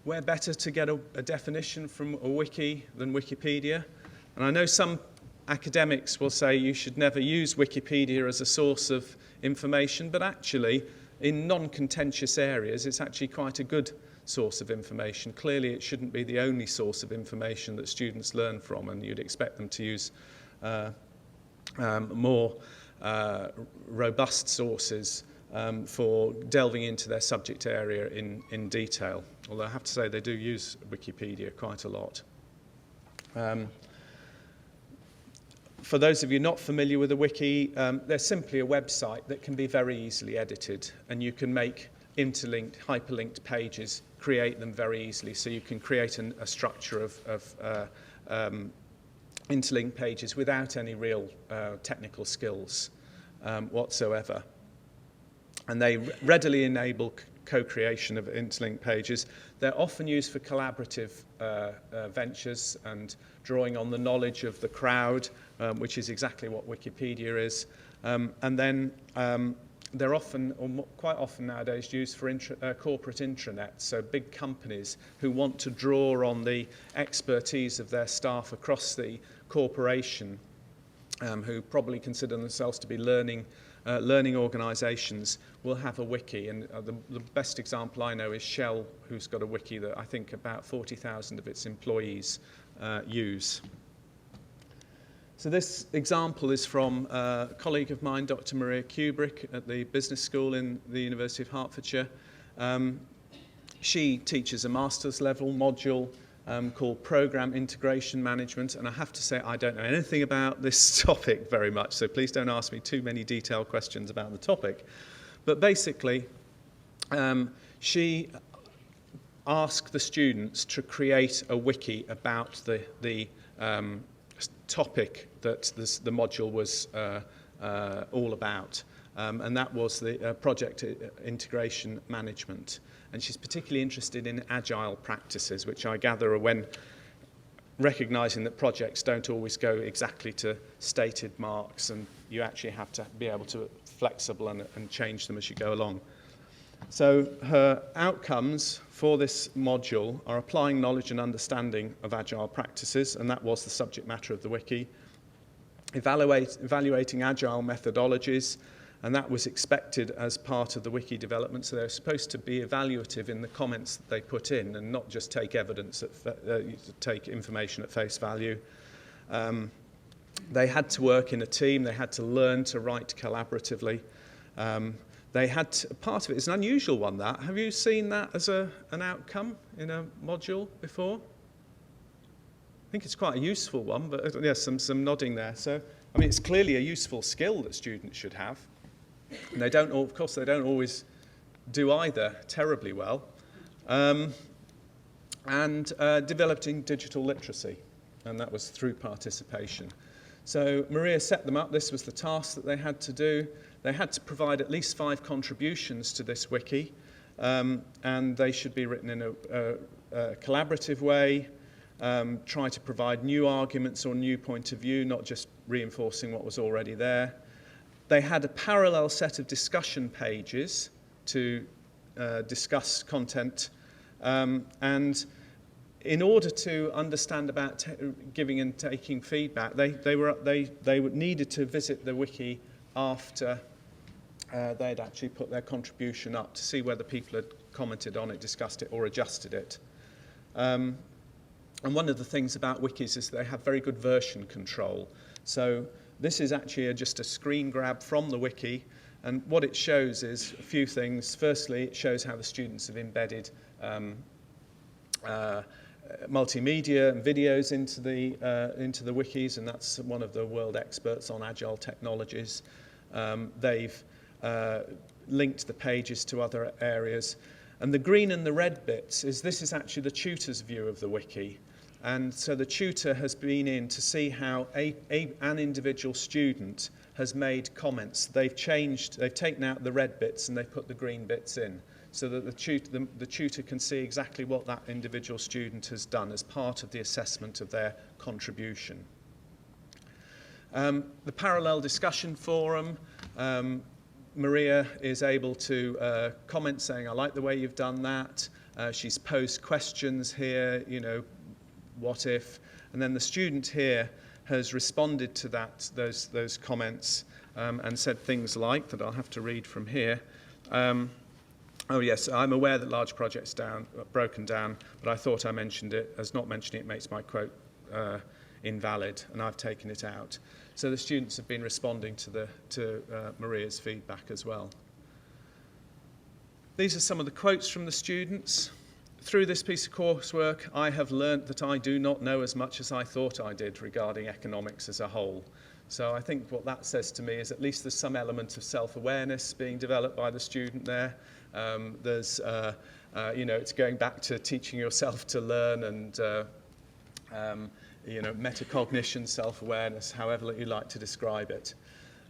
Where better to get a definition from a wiki than Wikipedia? And I know some academics will say you should never use Wikipedia as a source of information, but actually, in non-contentious areas, it's actually quite a good source of information. Clearly, it shouldn't be the only source of information that students learn from, and you'd expect them to use more robust sources for delving into their subject area in detail. Although I have to say they do use Wikipedia quite a lot. For those of you not familiar with a wiki, they're simply a website that can be very easily edited, and you can make interlinked, hyperlinked pages, create them very easily. So you can create a structure of interlinked pages without any real technical skills whatsoever. And they readily enable co-creation of interlinked pages. They're often used for collaborative ventures and drawing on the knowledge of the crowd, which is exactly what Wikipedia is. And then they're often, or quite often nowadays, used for corporate intranets, so big companies who want to draw on the expertise of their staff across the corporation, who probably consider themselves to be learning organisations, will have a wiki. And the best example I know is Shell, who's got a wiki that I think about 40,000 of its employees use. So this example is from a colleague of mine, Dr. Maria Kubrick, at the Business School in the University of Hertfordshire. She teaches a master's level module called Program Integration Management, and I have to say I don't know anything about this topic very much, so please don't ask me too many detailed questions about the topic. But basically, she asked the students to create a wiki about the topic that the module was all about, and that was the project integration management. And she's particularly interested in agile practices, which I gather are when recognising that projects don't always go exactly to stated marks, and you actually have to be able to be flexible and change them as you go along. So her outcomes for this module are applying knowledge and understanding of agile practices, and that was the subject matter of the wiki, evaluating agile methodologies, and that was expected as part of the wiki development. So they're supposed to be evaluative in the comments that they put in, and not just take evidence, take information at face value. They had to work in a team. They had to learn to write collaboratively. They had to, part of it is an unusual one. That have you seen that as an outcome in a module before? I think it's quite a useful one, but yes, some nodding there. So I mean, it's clearly a useful skill that students should have. And they don't, of course, they don't always do either terribly well. Developing digital literacy, and that was through participation. So Maria set them up. This was the task that they had to do. They had to provide at least 5 contributions to this wiki, and they should be written in a collaborative way, try to provide new arguments or new point of view, not just reinforcing what was already there. They had a parallel set of discussion pages to discuss content, and in order to understand about giving and taking feedback, they needed to visit the wiki after they'd actually put their contribution up to see whether people had commented on it, discussed it, or adjusted it. And one of the things about wikis is they have very good version control. So this is actually just a screen grab from the wiki, and what it shows is a few things. Firstly, it shows how the students have embedded multimedia and videos into the wikis, and that's one of the world experts on agile technologies. They've linked the pages to other areas, and the green and the red bits this is actually the tutor's view of the wiki. And so the tutor has been in to see how an individual student has made comments. They've taken out the red bits and they've put the green bits in, so that the tutor can see exactly what that individual student has done as part of the assessment of their contribution. The parallel discussion forum, Maria is able to comment saying, I like the way you've done that. She's posed questions here, what if? And then the student here has responded to those comments and said things like, that I'll have to read from here. Oh yes, I'm aware that large projects broken down, but I thought I mentioned it, as not mentioning it makes my quote invalid, and I've taken it out. So the students have been responding to Maria's feedback as well. These are some of the quotes from the students. Through this piece of coursework, I have learnt that I do not know as much as I thought I did regarding economics as a whole. So I think what that says to me is at least there's some element of self-awareness being developed by the student there. There's, you know, it's going back to teaching yourself to learn and, you know, metacognition, self-awareness, however you like to describe it.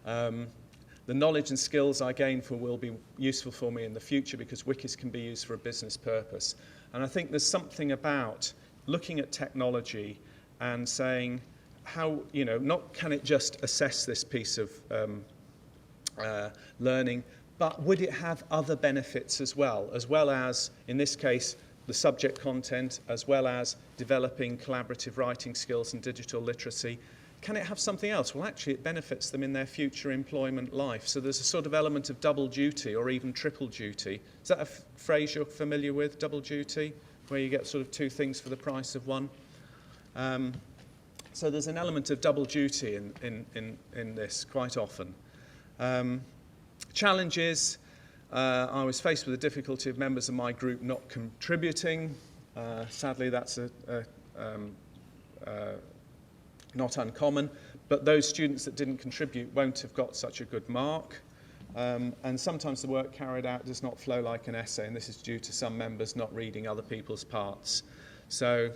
The knowledge and skills I gain will be useful for me in the future because Wikis can be used for a business purpose. And I think there's something about looking at technology and saying how, you know, not can it just assess this piece of learning, but would it have other benefits as well as, in this case, the subject content, as well as developing collaborative writing skills and digital literacy. Can it have something else? Well, actually, it benefits them in their future employment life. So there's a sort of element of double duty or even triple duty. Is that a phrase you're familiar with, double duty, where you get sort of two things for the price of one? So there's an element of double duty in this quite often. Challenges. I was faced with the difficulty of members of my group not contributing. Sadly, that's not uncommon, but those students that didn't contribute won't have got such a good mark. And sometimes the work carried out does not flow like an essay, and this is due to some members not reading other people's parts. So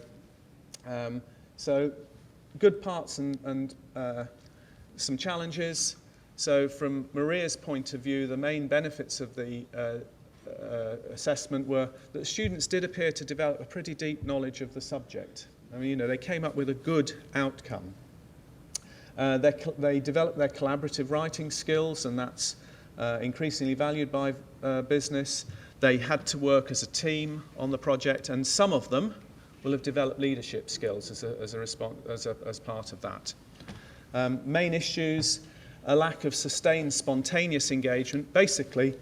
good parts and some challenges. So from Maria's point of view, the main benefits of the assessment were that students did appear to develop a pretty deep knowledge of the subject. I mean, you know, they came up with a good outcome. They developed their collaborative writing skills, and that's increasingly valued by business. They had to work as a team on the project, and some of them will have developed leadership skills as part of that. Main issues: a lack of sustained spontaneous engagement. Basically,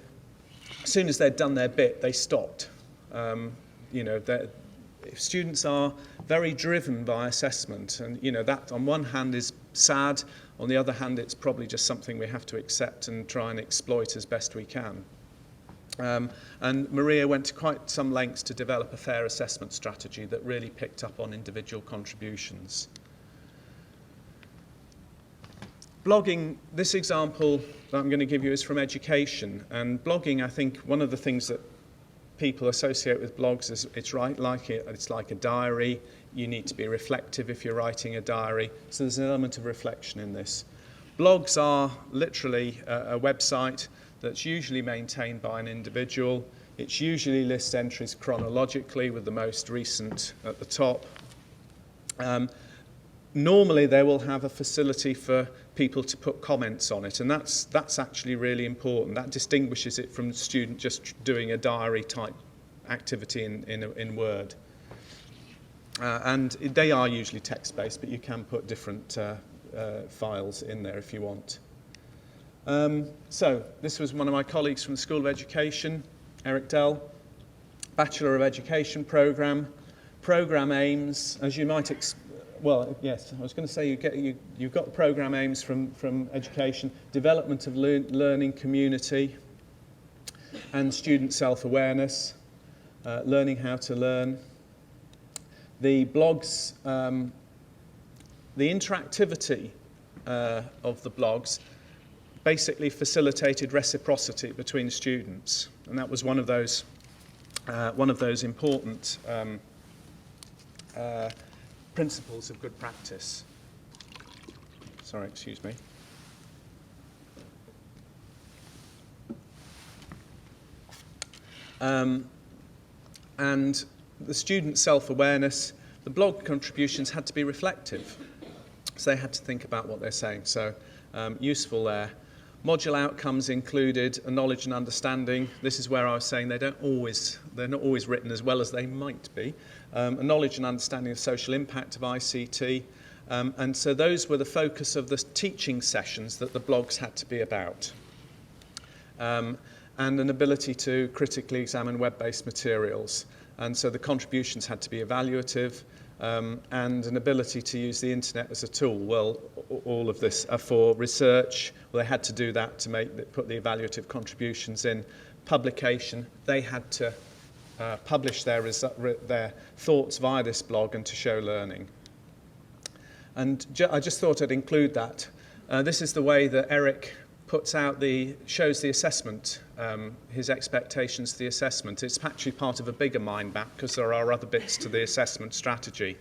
as soon as they'd done their bit, they stopped. You know, students are very driven by assessment, and you know that on one hand is sad, on the other hand it's probably just something we have to accept and try and exploit as best we can. And Maria went to quite some lengths to develop a fair assessment strategy that really picked up on individual contributions. Blogging, this example that I'm going to give you is from education, and blogging, I think one of the things that people associate with blogs is it's like a diary. You need to be reflective if you're writing a diary, so there's an element of reflection in this. Blogs are literally a website that's usually maintained by an individual. It usually lists entries chronologically with the most recent at the top. Normally they will have a facility for people to put comments on it, and that's actually really important. That distinguishes it from the student just doing a diary type activity in Word. And they are usually text-based, but you can put different files in there if you want. So this was one of my colleagues from the School of Education, Eric Dell. Bachelor of Education programme. Programme aims, as you might well, yes, I was going to say you've got programme aims from education, development of learning community and student self-awareness, learning how to learn. The blogs, the interactivity of the blogs basically facilitated reciprocity between students, and that was one of those important principles of good practice. Sorry, excuse me. And the student self-awareness, the blog contributions had to be reflective. So they had to think about what they're saying. So useful there. Module outcomes included a knowledge and understanding. This is where I was saying they're not always written as well as they might be. A knowledge and understanding of social impact of ICT. And so those were the focus of the teaching sessions that the blogs had to be about. and an ability to critically examine web-based materials. And so the contributions had to be evaluative, and an ability to use the internet as a tool. Well, all of this for research. Well, they had to do that to put the evaluative contributions in. Publication, they had to publish their thoughts via this blog and to show learning. And I just thought I'd include that. This is the way that Eric shows the assessment, his expectations for the assessment. It's actually part of a bigger mind map because there are other bits to the assessment strategy.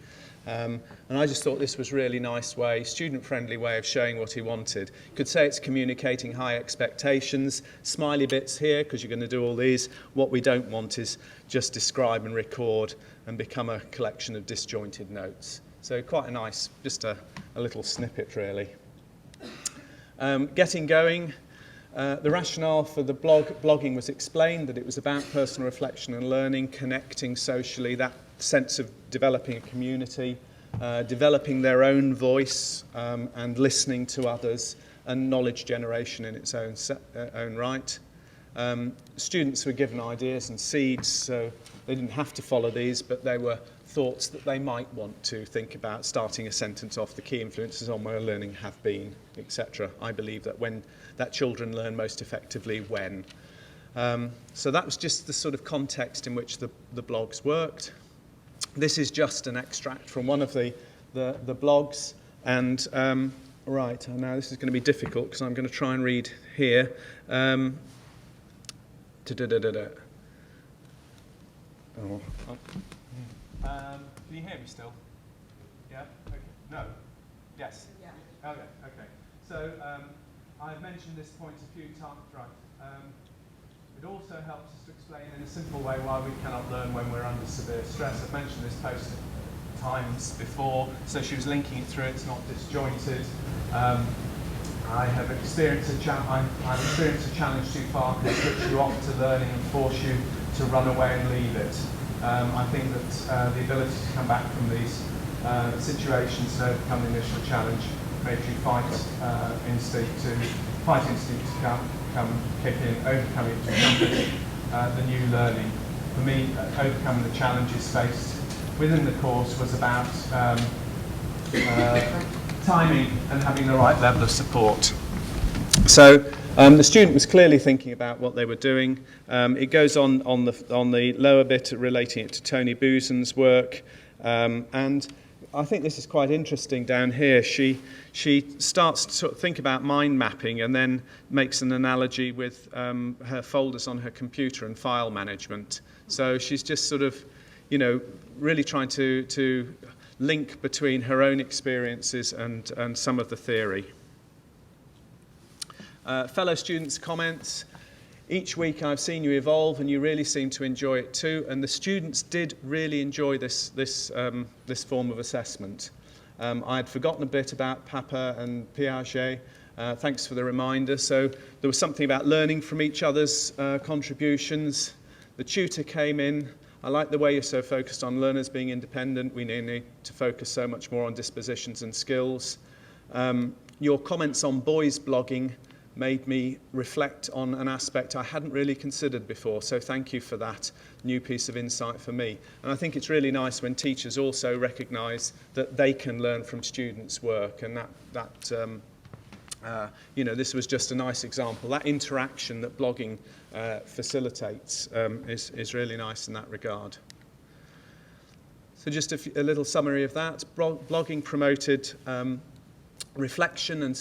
And I just thought this was a really nice way, student-friendly way of showing what he wanted. You could say it's communicating high expectations, smiley bits here because you're going to do all these. What we don't want is just describe and record and become a collection of disjointed notes. So quite a nice, just a little snippet really. Getting going, the rationale for the blogging was explained, that it was about personal reflection and learning, connecting socially, that sense of developing a community, developing their own voice and listening to others, and knowledge generation in its own right. Students were given ideas and seeds, so they didn't have to follow these, but they were thoughts that they might want to think about, starting a sentence off. The key influences on my learning have been, etc. I believe that children learn most effectively when. So that was just the sort of context in which the blogs worked. This is just an extract from one of the blogs, and right, now this is going to be difficult because I'm going to try and read here. Can you hear me still? Yeah? Okay. No? Yes? Yeah. Okay. So I've mentioned this point a few times. Right. It also helps us to explain in a simple way why we cannot learn when we're under severe stress. I've mentioned this post times before, so she was linking it through. It's not disjointed. I have experienced a challenge too far can switch you off to learning and force you to run away and leave it. I think that the ability to come back from these situations and overcome the initial challenge makes you fight instinct to come kick in, overcome it to accomplish the new learning. For me, overcoming the challenges faced within the course was about timing and having the right level of support. So the student was clearly thinking about what they were doing. It goes on the lower bit, relating it to Tony Buzan's work, and I think this is quite interesting down here. She starts to sort of think about mind mapping and then makes an analogy with her folders on her computer and file management. So she's just sort of, really trying to link between her own experiences and some of the theory. Fellow students' comments. Each week I've seen you evolve and you really seem to enjoy it too, and the students did really enjoy this form of assessment. I had forgotten a bit about Papa and Piaget. Thanks for the reminder. So there was something about learning from each other's contributions. The tutor came in. I like the way you're so focused on learners being independent. We need to focus so much more on dispositions and skills. Your comments on boys blogging made me reflect on an aspect I hadn't really considered before, so thank you for that new piece of insight for me. And I think it's really nice when teachers also recognise that they can learn from students' work, and this was just a nice example. That interaction that blogging facilitates is really nice in that regard. So just a little summary of that. Blogging promoted reflection and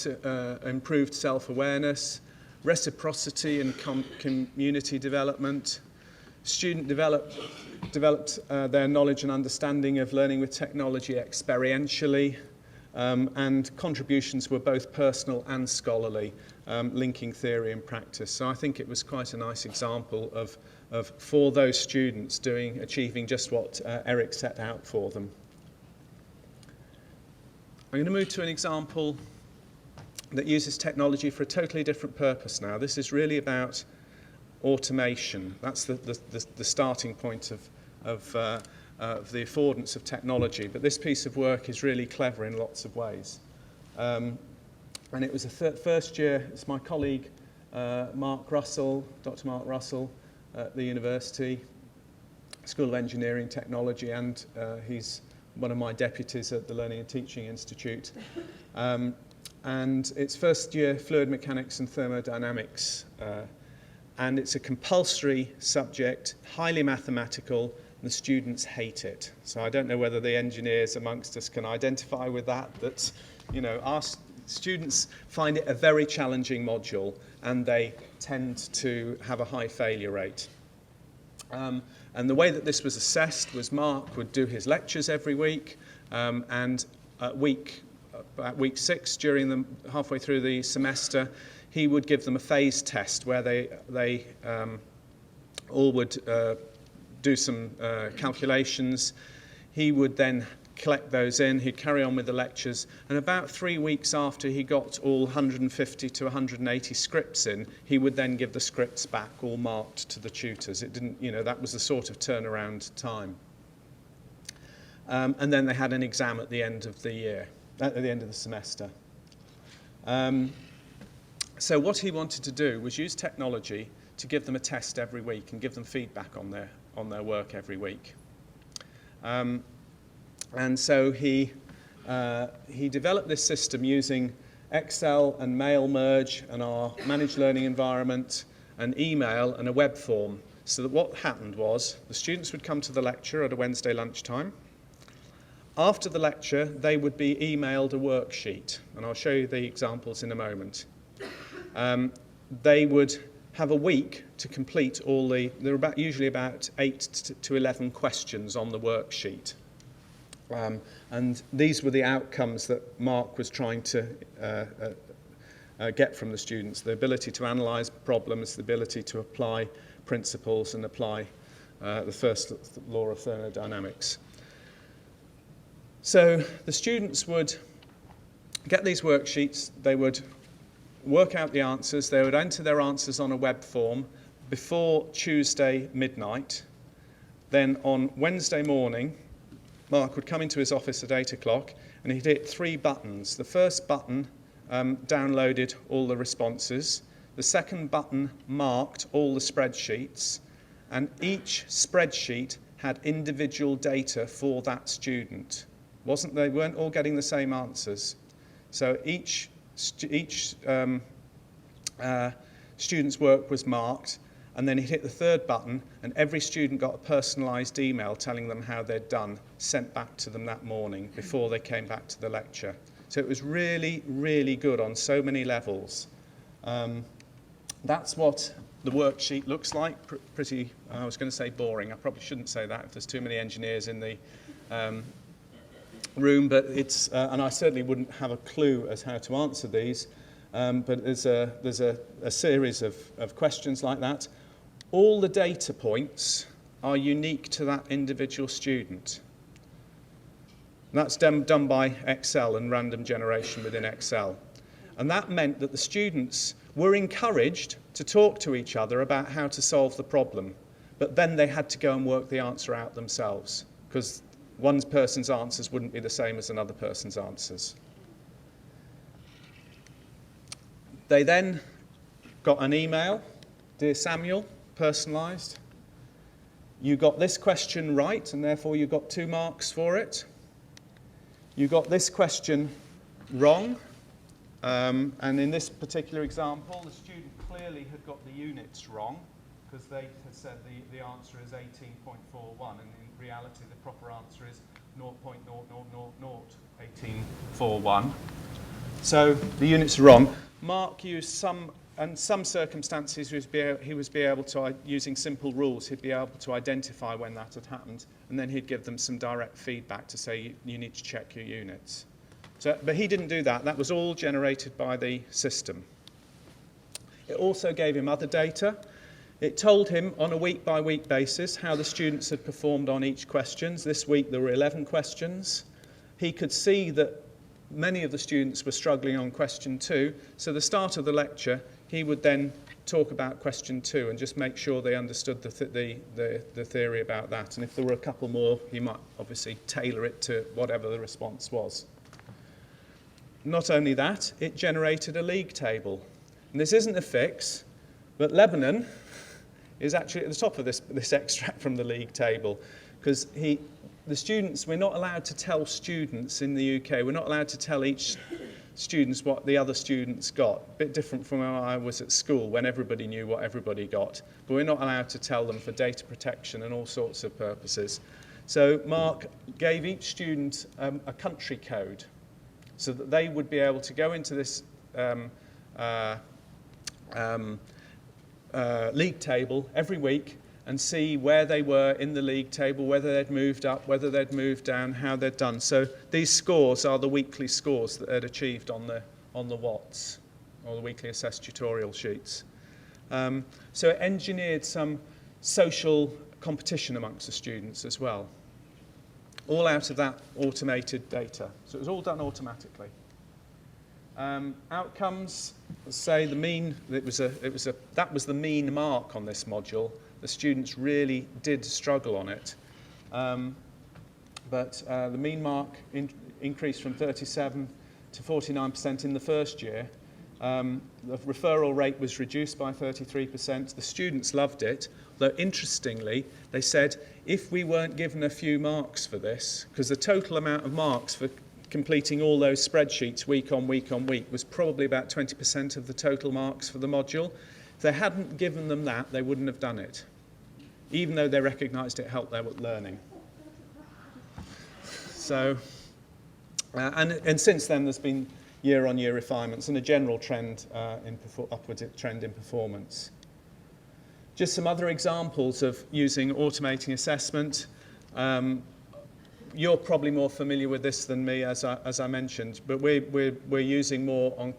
improved self-awareness, reciprocity and community development. Students developed their knowledge and understanding of learning with technology experientially, and contributions were both personal and scholarly, linking theory and practice. So I think it was quite a nice example of for those students achieving just what Eric set out for them. I'm going to move to an example that uses technology for a totally different purpose now. This is really about automation. That's the starting point of the affordance of technology. But this piece of work is really clever in lots of ways. And it was a first year, it's my colleague Mark Russell, Dr. Mark Russell at the University, School of Engineering Technology, and he's one of my deputies at the Learning and Teaching Institute. And it's first year fluid mechanics and thermodynamics. And it's a compulsory subject, highly mathematical, and the students hate it. So I don't know whether the engineers amongst us can identify with that, you know, our students find it a very challenging module, and they tend to have a high failure rate. And the way that this was assessed was Mark would do his lectures every week, and at week 6, halfway through the semester, he would give them a phase test where they all would do some calculations. He would then collect those in, he'd carry on with the lectures, and about 3 weeks after he got all 150 to 180 scripts in, he would then give the scripts back all marked to the tutors. It didn't, you know, that was the sort of turnaround time. And then they had an exam at the end of the year, at the end of the semester. So what he wanted to do was use technology to give them a test every week and give them feedback on their work every week. And so he developed this system using Excel and mail merge and our managed learning environment and email and a web form. So that what happened was the students would come to the lecture at a Wednesday lunchtime. After the lecture, they would be emailed a worksheet, and I'll show you the examples in a moment. They would have a week to complete there are usually about 8 to 11 questions on the worksheet. And these were the outcomes that Mark was trying to get from the students: the ability to analyse problems, the ability to apply principles and apply the first law of thermodynamics. So the students would get these worksheets, they would work out the answers, they would enter their answers on a web form before Tuesday midnight. Then on Wednesday morning, Mark would come into his office at 8 o'clock and he'd hit 3 buttons. The first button downloaded all the responses. The second button marked all the spreadsheets, and each spreadsheet had individual data for that student. They weren't all getting the same answers. So each student's work was marked, and then he'd hit the third button, and every student got a personalised email telling them how they'd done, sent back to them that morning before they came back to the lecture. So it was really, really good on so many levels. That's what the worksheet looks like. Pretty, I was going to say boring. I probably shouldn't say that if there's too many engineers in the room, but it's, and I certainly wouldn't have a clue as how to answer these, but there's a series of questions like that. All the data points are unique to that individual student. And that's done by Excel and random generation within Excel. And that meant that the students were encouraged to talk to each other about how to solve the problem, but then they had to go and work the answer out themselves, because one person's answers wouldn't be the same as another person's answers. They then got an email: "Dear Samuel," personalised. "You got this question right, and therefore you got 2 marks for it. You got this question wrong." And in this particular example, the student clearly had got the units wrong, because they had said the answer is 18.41, and in reality the proper answer is 0.0001841. So the units are wrong. Mark used some circumstances he was able to, using simple rules, he'd be able to identify when that had happened, and then he'd give them some direct feedback to say, you need to check your units. So, but he didn't do that. That was all generated by the system. It also gave him other data. It told him on a week-by-week basis how the students had performed on each question. This week there were 11 questions. He could see that many of the students were struggling on question 2, so at the start of the lecture he would then talk about question 2 and just make sure they understood the theory about that, and if there were a couple more he might obviously tailor it to whatever the response was. Not only that, it generated a league table. And this isn't a fix, but Lebanon is actually at the top of this extract from the league table, because the students, we're not allowed to tell students in the UK, we're not allowed to tell each students what the other students got. A bit different from when I was at school, when everybody knew what everybody got. But we're not allowed to tell them for data protection and all sorts of purposes. So Mark gave each student a country code so that they would be able to go into this league table every week and see where they were in the league table, whether they'd moved up, whether they'd moved down, how they'd done. So these scores are the weekly scores that they'd achieved on the WATs, or the weekly assessed tutorial sheets. So it engineered some social competition amongst the students as well, all out of that automated data. So it was all done automatically. Outcomes, let's say the mean, that was the mean mark on this module. The students really did struggle on it. But the mean mark increased from 37 to 49% in the first year. The referral rate was reduced by 33%. The students loved it, though interestingly, they said if we weren't given a few marks for this, because the total amount of marks for completing all those spreadsheets week on week on week was probably about 20% of the total marks for the module. If they hadn't given them that, they wouldn't have done it, even though they recognised it helped their learning. So, and since then there's been year-on-year refinements and a general trend upward trend in performance. Just some other examples of using automating assessment. You're probably more familiar with this than me, as I mentioned, but we're using more on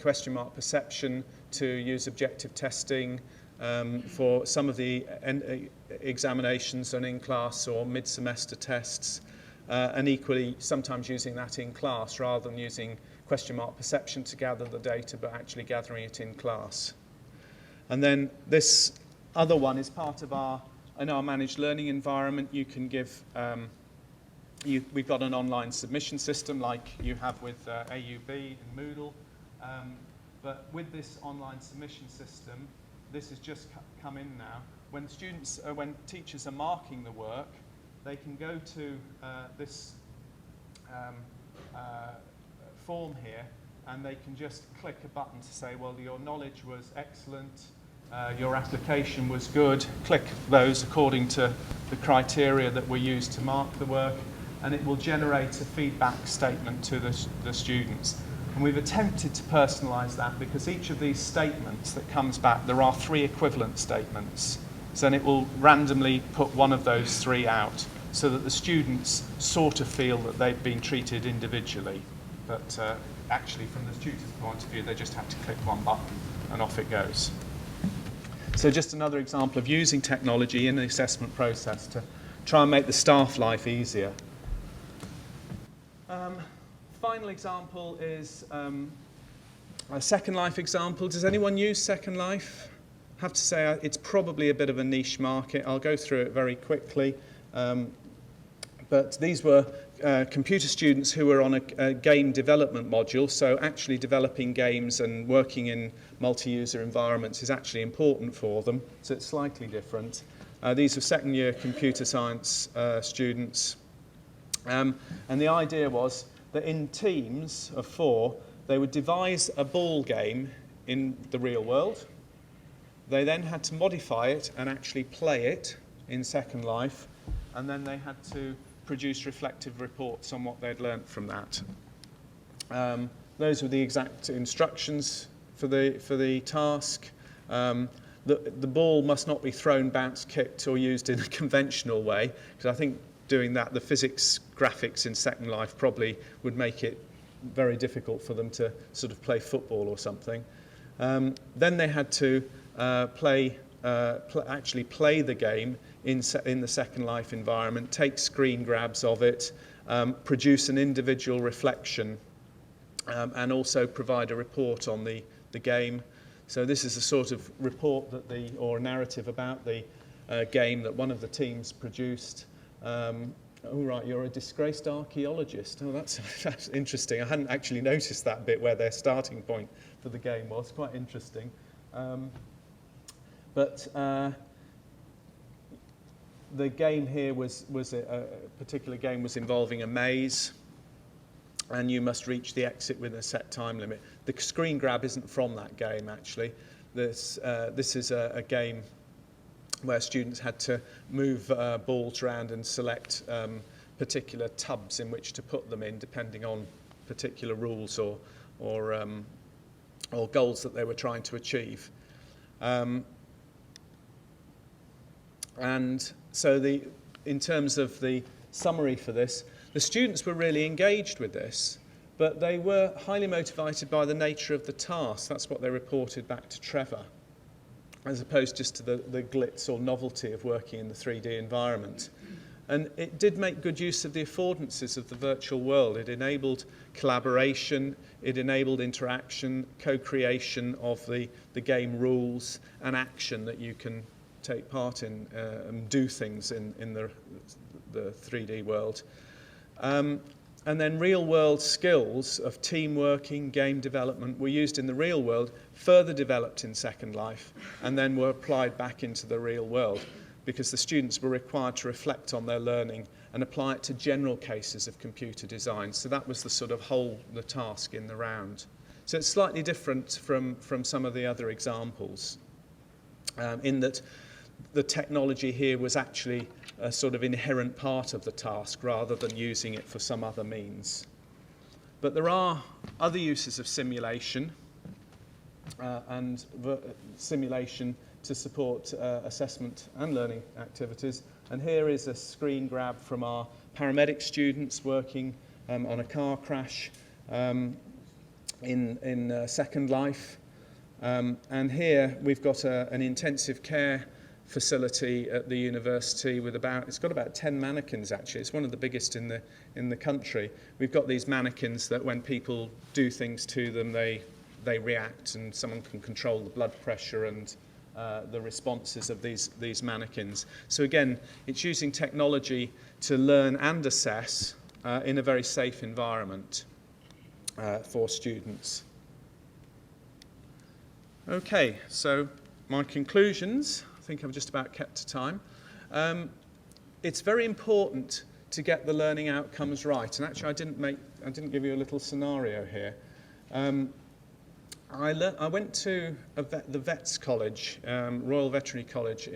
question mark perception to use objective testing for some of the examinations on in-class or mid-semester tests, and equally sometimes using that in class rather than using question mark perception to gather the data, but actually gathering it in class. And then this other one is part of our managed learning environment. You can give we've got an online submission system like you have with AUB and Moodle, but with this online submission system, this has just come in now. When teachers are marking the work, they can go to this form here, and they can just click a button to say, well, your knowledge was excellent, your application was good. Click those according to the criteria that were used to mark the work, and it will generate a feedback statement to the students. And we've attempted to personalise that because each of these statements that comes back, there are 3 equivalent statements. So then it will randomly put one of those 3 out so that the students sort of feel that they've been treated individually. But actually, from the tutor's point of view, they just have to click one button and off it goes. So just another example of using technology in the assessment process to try and make the staff life easier. Final example is a Second Life example. Does anyone use Second Life? I have to say it's probably a bit of a niche market. I'll go through it very quickly. But these were computer students who were on a game development module, so actually developing games and working in multi-user environments is actually important for them, so it's slightly different. These were second-year computer science students. And the idea was that in teams of 4, they would devise a ball game in the real world. They then had to modify it and actually play it in Second Life, and then they had to produce reflective reports on what they'd learnt from that. Those were the exact instructions for the task. The ball must not be thrown, bounced, kicked, or used in a conventional way, because I think doing that, the physics graphics in Second Life probably would make it very difficult for them to sort of play football or something. Then they had to actually play the game in the Second Life environment, take screen grabs of it, produce an individual reflection, and also provide a report on the game. So this is a sort of report or a narrative about the game that one of the teams produced. Oh, right, you're a disgraced archaeologist. Oh, that's interesting. I hadn't actually noticed that bit where their starting point for the game was. Quite interesting. But the game here was a particular game was involving a maze, and you must reach the exit within a set time limit. The screen grab isn't from that game, actually. This is a game where students had to move balls around and select particular tubs in which to put them in, depending on particular rules or goals that they were trying to achieve. And so in terms of the summary for this, the students were really engaged with this, but they were highly motivated by the nature of the task. That's what they reported back to Trevor, as opposed just to the glitz or novelty of working in the 3D environment. And it did make good use of the affordances of the virtual world. It enabled collaboration, it enabled interaction, co-creation of the game rules, and action that you can take part in and do things in the 3D world. And then real-world skills of team working, game development were used in the real world, further developed in Second Life, and then were applied back into the real world, because the students were required to reflect on their learning and apply it to general cases of computer design. So that was the sort of the task in the round. So it's slightly different from some of the other examples, in that the technology here was actually a sort of inherent part of the task rather than using it for some other means. But there are other uses of simulation and simulation to support assessment and learning activities. And here is a screen grab from our paramedic students working on a car crash in Second Life. And here we've got an intensive care facility at the university with it's got about 10 mannequins actually. It's one of the biggest in the country. We've got these mannequins that when people do things to them, they react, and someone can control the blood pressure and the responses of these mannequins. So again, it's using technology to learn and assess in a very safe environment for students. Okay, so my conclusions. I think I've just about kept to time. It's very important to get the learning outcomes right. And actually, I didn't give you a little scenario here. I went to the Vets College, Royal Veterinary College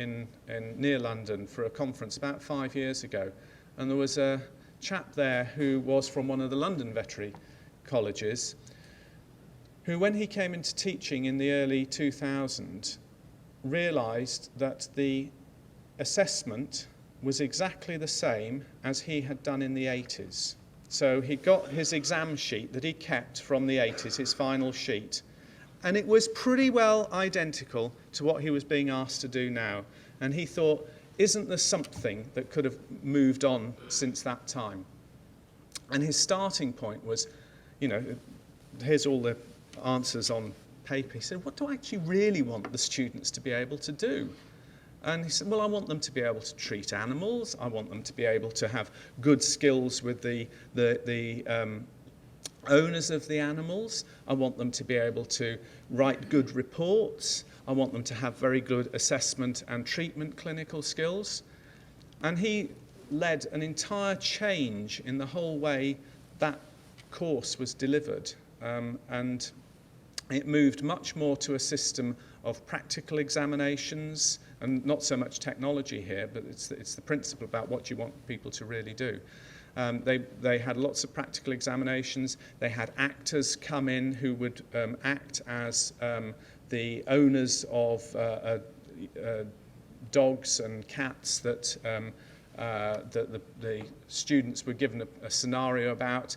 near London for a conference about 5 years ago. And there was a chap there who was from one of the London veterinary colleges, who, when he came into teaching in the early 2000s, realised that the assessment was exactly the same as he had done in the 80s. So he got his exam sheet that he kept from the 80s, his final sheet, and it was pretty well identical to what he was being asked to do now. And he thought, isn't there something that could have moved on since that time? And his starting point was, here's all the answers on paper. He said, what do I actually really want the students to be able to do? And he said, well, I want them to be able to treat animals. I want them to be able to have good skills with the owners of the animals. I want them to be able to write good reports. I want them to have very good assessment and treatment clinical skills. And he led an entire change in the whole way that course was delivered. And it moved much more to a system of practical examinations, and not so much technology here, but it's the principle about what you want people to really do. They had lots of practical examinations. They had actors come in who would act as the owners of dogs and cats that the students were given a scenario about.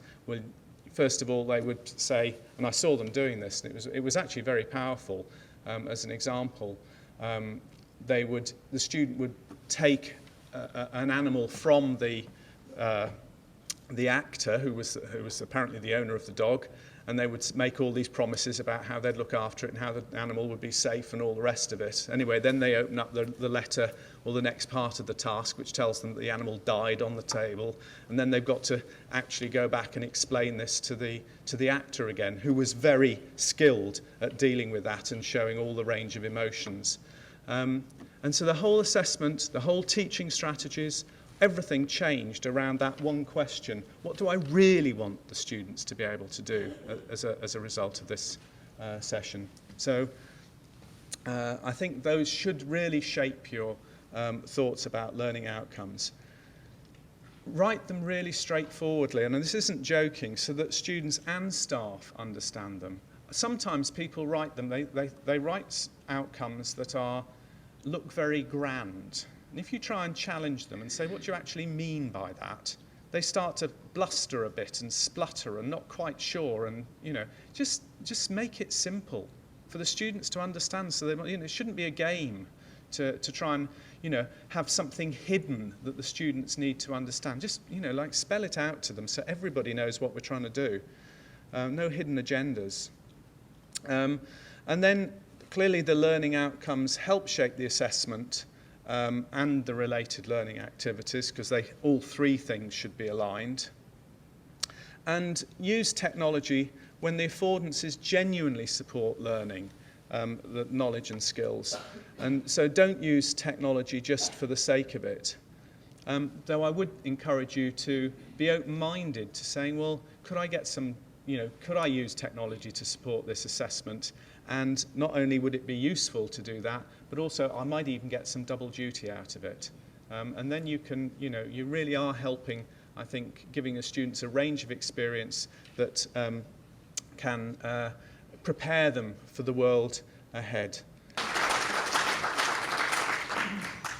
First of all, they would say, and I saw them doing this, and it was actually very powerful. As an example, the student would take an animal from the actor, who was apparently the owner of the dog, and they would make all these promises about how they'd look after it and how the animal would be safe and all the rest of it. Anyway, then they open up the letter or the next part of the task, which tells them that the animal died on the table, and then they've got to actually go back and explain this to the actor again, who was very skilled at dealing with that and showing all the range of emotions. And so the whole assessment, the whole teaching strategies, everything changed around that one question: what do I really want the students to be able to do as a result of this session? So I think those should really shape your thoughts about learning outcomes. Write them really straightforwardly, and this isn't joking, so that students and staff understand them. Sometimes people write them, they write outcomes that look very grand. And if you try and challenge them and say, what do you actually mean by that? They start to bluster a bit and splutter and not quite sure, and just make it simple for the students to understand, so that it shouldn't be a game to try and have something hidden that the students need to understand. Just like spell it out to them so everybody knows what we're trying to do. No hidden agendas. And then clearly the learning outcomes help shape the assessment and the related learning activities, because all three things should be aligned. And use technology when the affordances genuinely support learning, the knowledge and skills. And so don't use technology just for the sake of it. Though I would encourage you to be open-minded to saying, well, could I get some, could I use technology to support this assessment? And not only would it be useful to do that, but also I might even get some double duty out of it. And then you can, you really are helping, I think, giving the students a range of experience that can prepare them for the world ahead.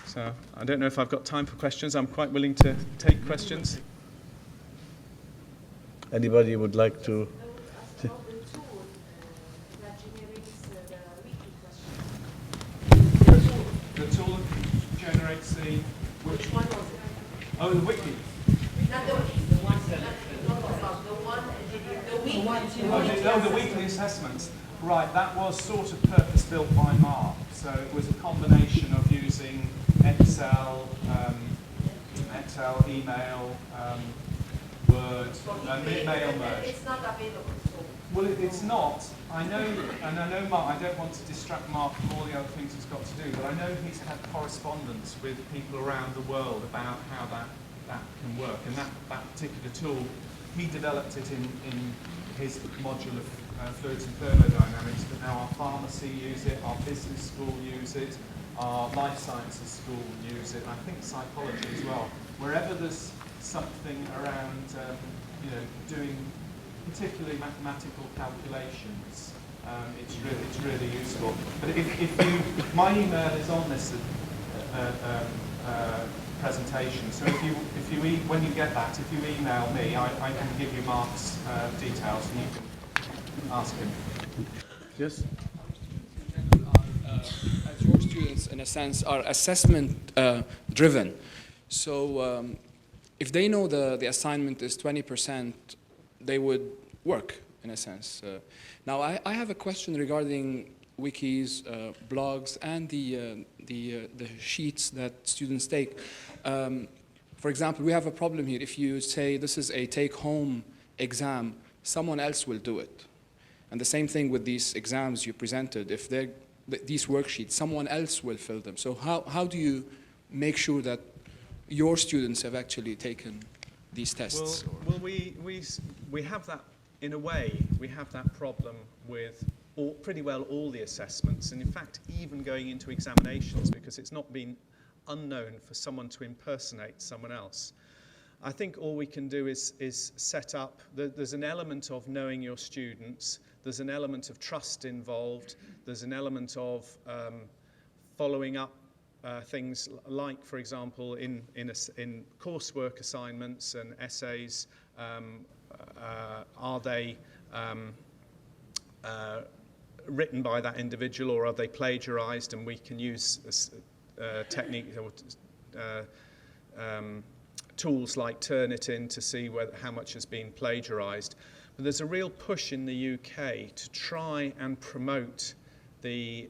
So I don't know if I've got time for questions. I'm quite willing to take questions. Anybody would like to? The tool generates the... Which one was it? Oh, the Wiki. Not the Wiki. The one, the weekly assessments. Right, that was sort of purpose-built by Mark. So it was a combination of using Excel, email, Word, mail merge. It's not available. Well, it's not. I know, and I know Mark, I don't want to distract Mark from all the other things he's got to do, but I know he's had correspondence with people around the world about how that can work. And that particular tool, he developed it in his module of fluids and thermodynamics, but now our pharmacy use it, our business school use it, our life sciences school use it, and I think psychology as well. Wherever there's something around, doing particularly mathematical calculations, it's really useful. But if my email is on this presentation, so when you get that, if you email me, I can give you Mark's details and you can ask him. Yes. As your students, in a sense, are assessment driven. So if they know the assignment is 20%, they would work, in a sense. Now, I have a question regarding wikis, blogs, and the sheets that students take. For example, we have a problem here. If you say this is a take-home exam, someone else will do it. And the same thing with these exams you presented. If these worksheets, someone else will fill them. So how do you make sure that your students have actually taken these tests? Well, we have that, in a way, we have that problem with pretty well all the assessments, and in fact even going into examinations, because it's not been unknown for someone to impersonate someone else. I think all we can do is set up, there's an element of knowing your students, there's an element of trust involved, there's an element of following up things like, for example, in coursework assignments and essays, are they written by that individual, or are they plagiarized, and we can use technique or tools like Turnitin to see how much has been plagiarized. but there's a real push in the UK to try and promote the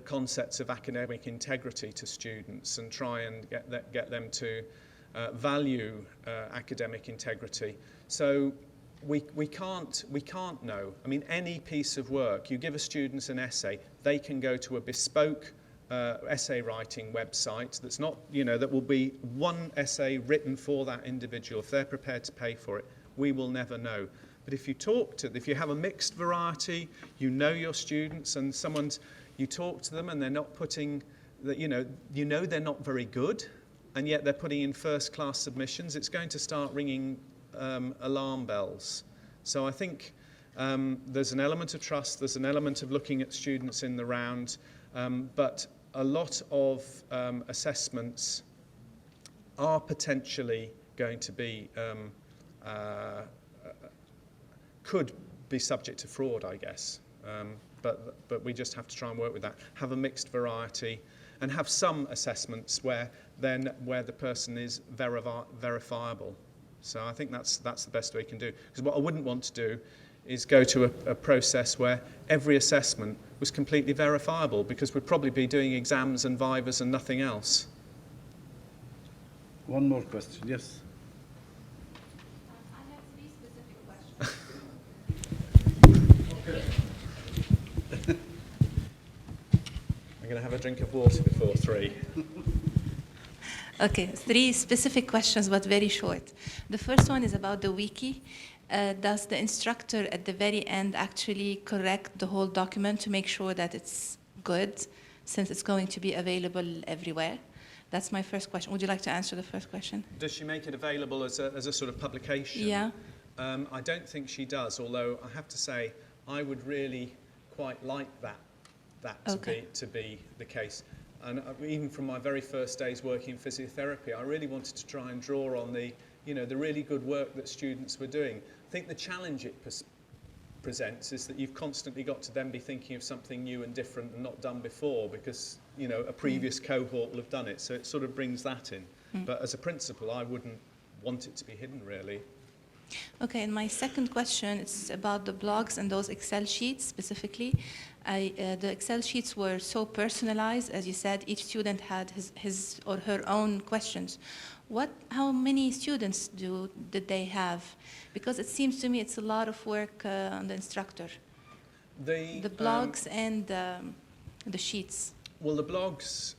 concepts of academic integrity to students and try and get them to value academic integrity. So we can't know. I mean, any piece of work, you give a student an essay, they can go to a bespoke essay writing website that's not, that will be one essay written for that individual. If they're prepared to pay for it, we will never know. But if you have a mixed variety, you know your students, and you talk to them and they're not putting, they're not very good, and yet they're putting in first-class submissions, it's going to start ringing alarm bells. So I think there's an element of trust, there's an element of looking at students in the round, but a lot of assessments are potentially going to be, could be subject to fraud, I guess. But we just have to try and work with that. Have a mixed variety, and have some assessments where the person is verifiable. So I think that's the best way you can do. Because what I wouldn't want to do is go to a process where every assessment was completely verifiable, because we'd probably be doing exams and vivas and nothing else. One more question, yes. I have 3 specific questions. I'm going to have a drink of water before 3. Okay, 3 specific questions, but very short. The first one is about the wiki. Does the instructor at the very end actually correct the whole document to make sure that it's good, since it's going to be available everywhere? That's my first question. Would you like to answer the first question? Does she make it available as a sort of publication? Yeah. I don't think she does, although I have to say I would really quite like that to be the case. And even from my very first days working in physiotherapy, I really wanted to try and draw on the really good work that students were doing. I think the challenge it presents is that you've constantly got to then be thinking of something new and different and not done before, because a previous cohort will have done it. So it sort of brings that in. But as a principle, I wouldn't want it to be hidden, really. Okay, and my second question is about the blogs and those Excel sheets specifically. The Excel sheets were so personalized, as you said, each student had his or her own questions. How many students did they have? Because it seems to me it's a lot of work on the instructor. The blogs and the sheets. Well, the blogs,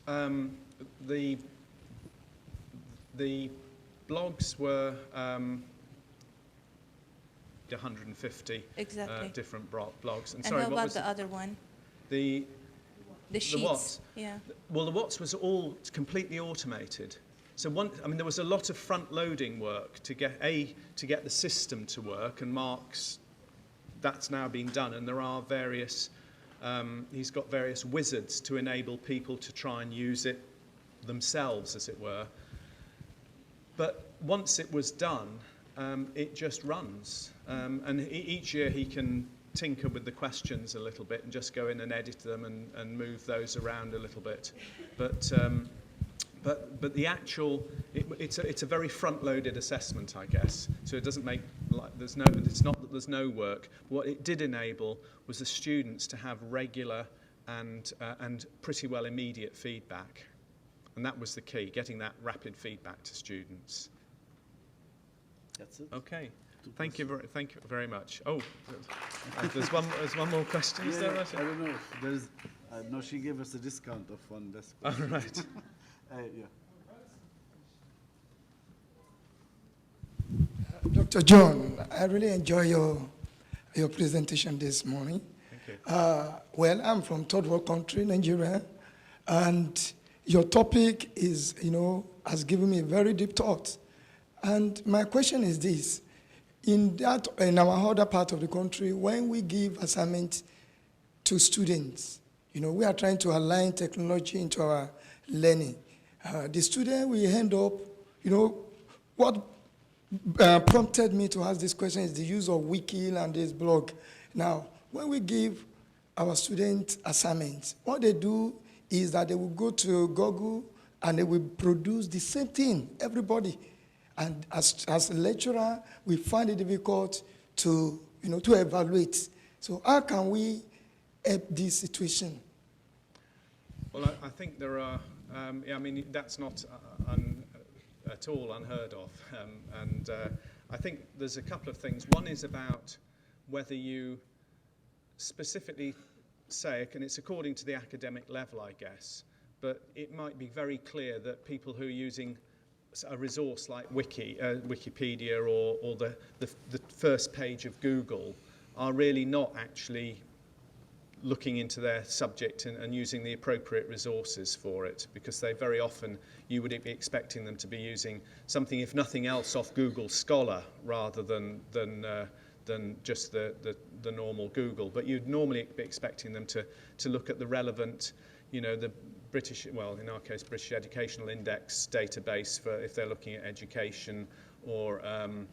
the blogs were 150 different blogs. And how about the other one? The sheets. The WOTS? Yeah. Well, the WOTS was all completely automated. So there was a lot of front-loading work to get the system to work, and Mark's, that's now been done, and there are various, he's got various wizards to enable people to try and use it themselves, as it were. But once it was done, it just runs. And each year he can tinker with the questions a little bit and just go in and edit them and move those around a little bit. But the actual, it's a very front-loaded assessment, I guess. So it doesn't make, it's not that there's no work. What it did enable was the students to have regular and pretty well immediate feedback. And that was the key, getting that rapid feedback to students. That's it. Okay. Thank you very much. Oh, there's one more question. Is there? I don't know. There's. No, she gave us a discount of one less question. All right. Yeah. Dr. Jon, I really enjoy your presentation this morning. Thank you. Well, I'm from third world country, Nigeria, and your topic is, has given me very deep thought. And my question is this: in our other part of the country, when we give assignments to students, we are trying to align technology into our learning. The student will end up, what prompted me to ask this question is the use of Wiki and this blog. Now, when we give our students assignments, what they do is that they will go to Google and they will produce the same thing, everybody. And as a lecturer, we find it difficult to, to evaluate. So how can we help this situation? Well, I think there are, I mean, that's not at all unheard of. And I think there's a couple of things. One is about whether you specifically say, and it's according to the academic level, I guess, but it might be very clear that people who are using a resource like Wikipedia or the first page of Google are really not actually looking into their subject and using the appropriate resources for it, because they very often, you would be expecting them to be using something, if nothing else, off Google Scholar rather than just the normal Google. But you'd normally be expecting them to look at the relevant, the British, well, in our case, British Educational Index database for if they're looking at education, or I'm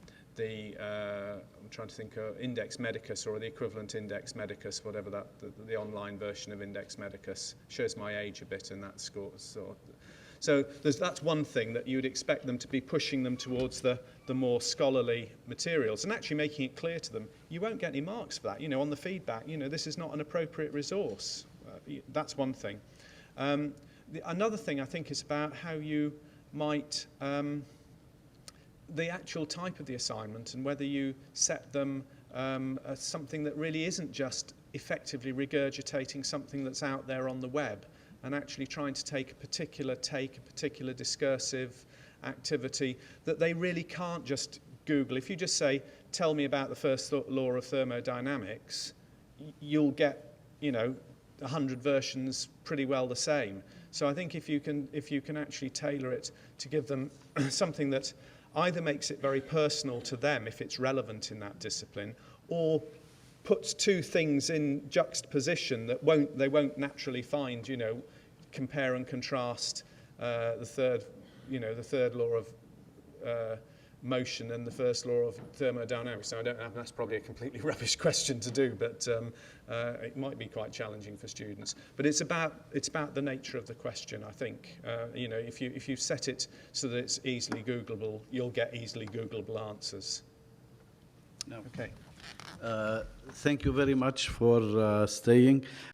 trying to think of Index Medicus or the equivalent Index Medicus, whatever that, the online version of Index Medicus. Shows my age a bit in that score. So that's one thing, that you would expect them to be pushing them towards the more scholarly materials and actually making it clear to them, you won't get any marks for that. On the feedback, this is not an appropriate resource. That's one thing. Another thing I think is about how you might, the actual type of the assignment, and whether you set them as something that really isn't just effectively regurgitating something that's out there on the web, and actually trying to take a particular discursive activity that they really can't just Google. If you just say, tell me about the first law of thermodynamics, you'll get, 100 versions pretty well the same. So I think if you can actually tailor it to give them something that either makes it very personal to them if it's relevant in that discipline, or puts two things in juxtaposition that they won't naturally find, compare and contrast the third law of motion and the first law of thermodynamics. So I don't know, that's probably a completely rubbish question to do, but it might be quite challenging for students. But it's about the nature of the question, I think. If you set it so that it's easily Googleable, you'll get easily Googleable answers. No. Okay. Thank you very much for staying.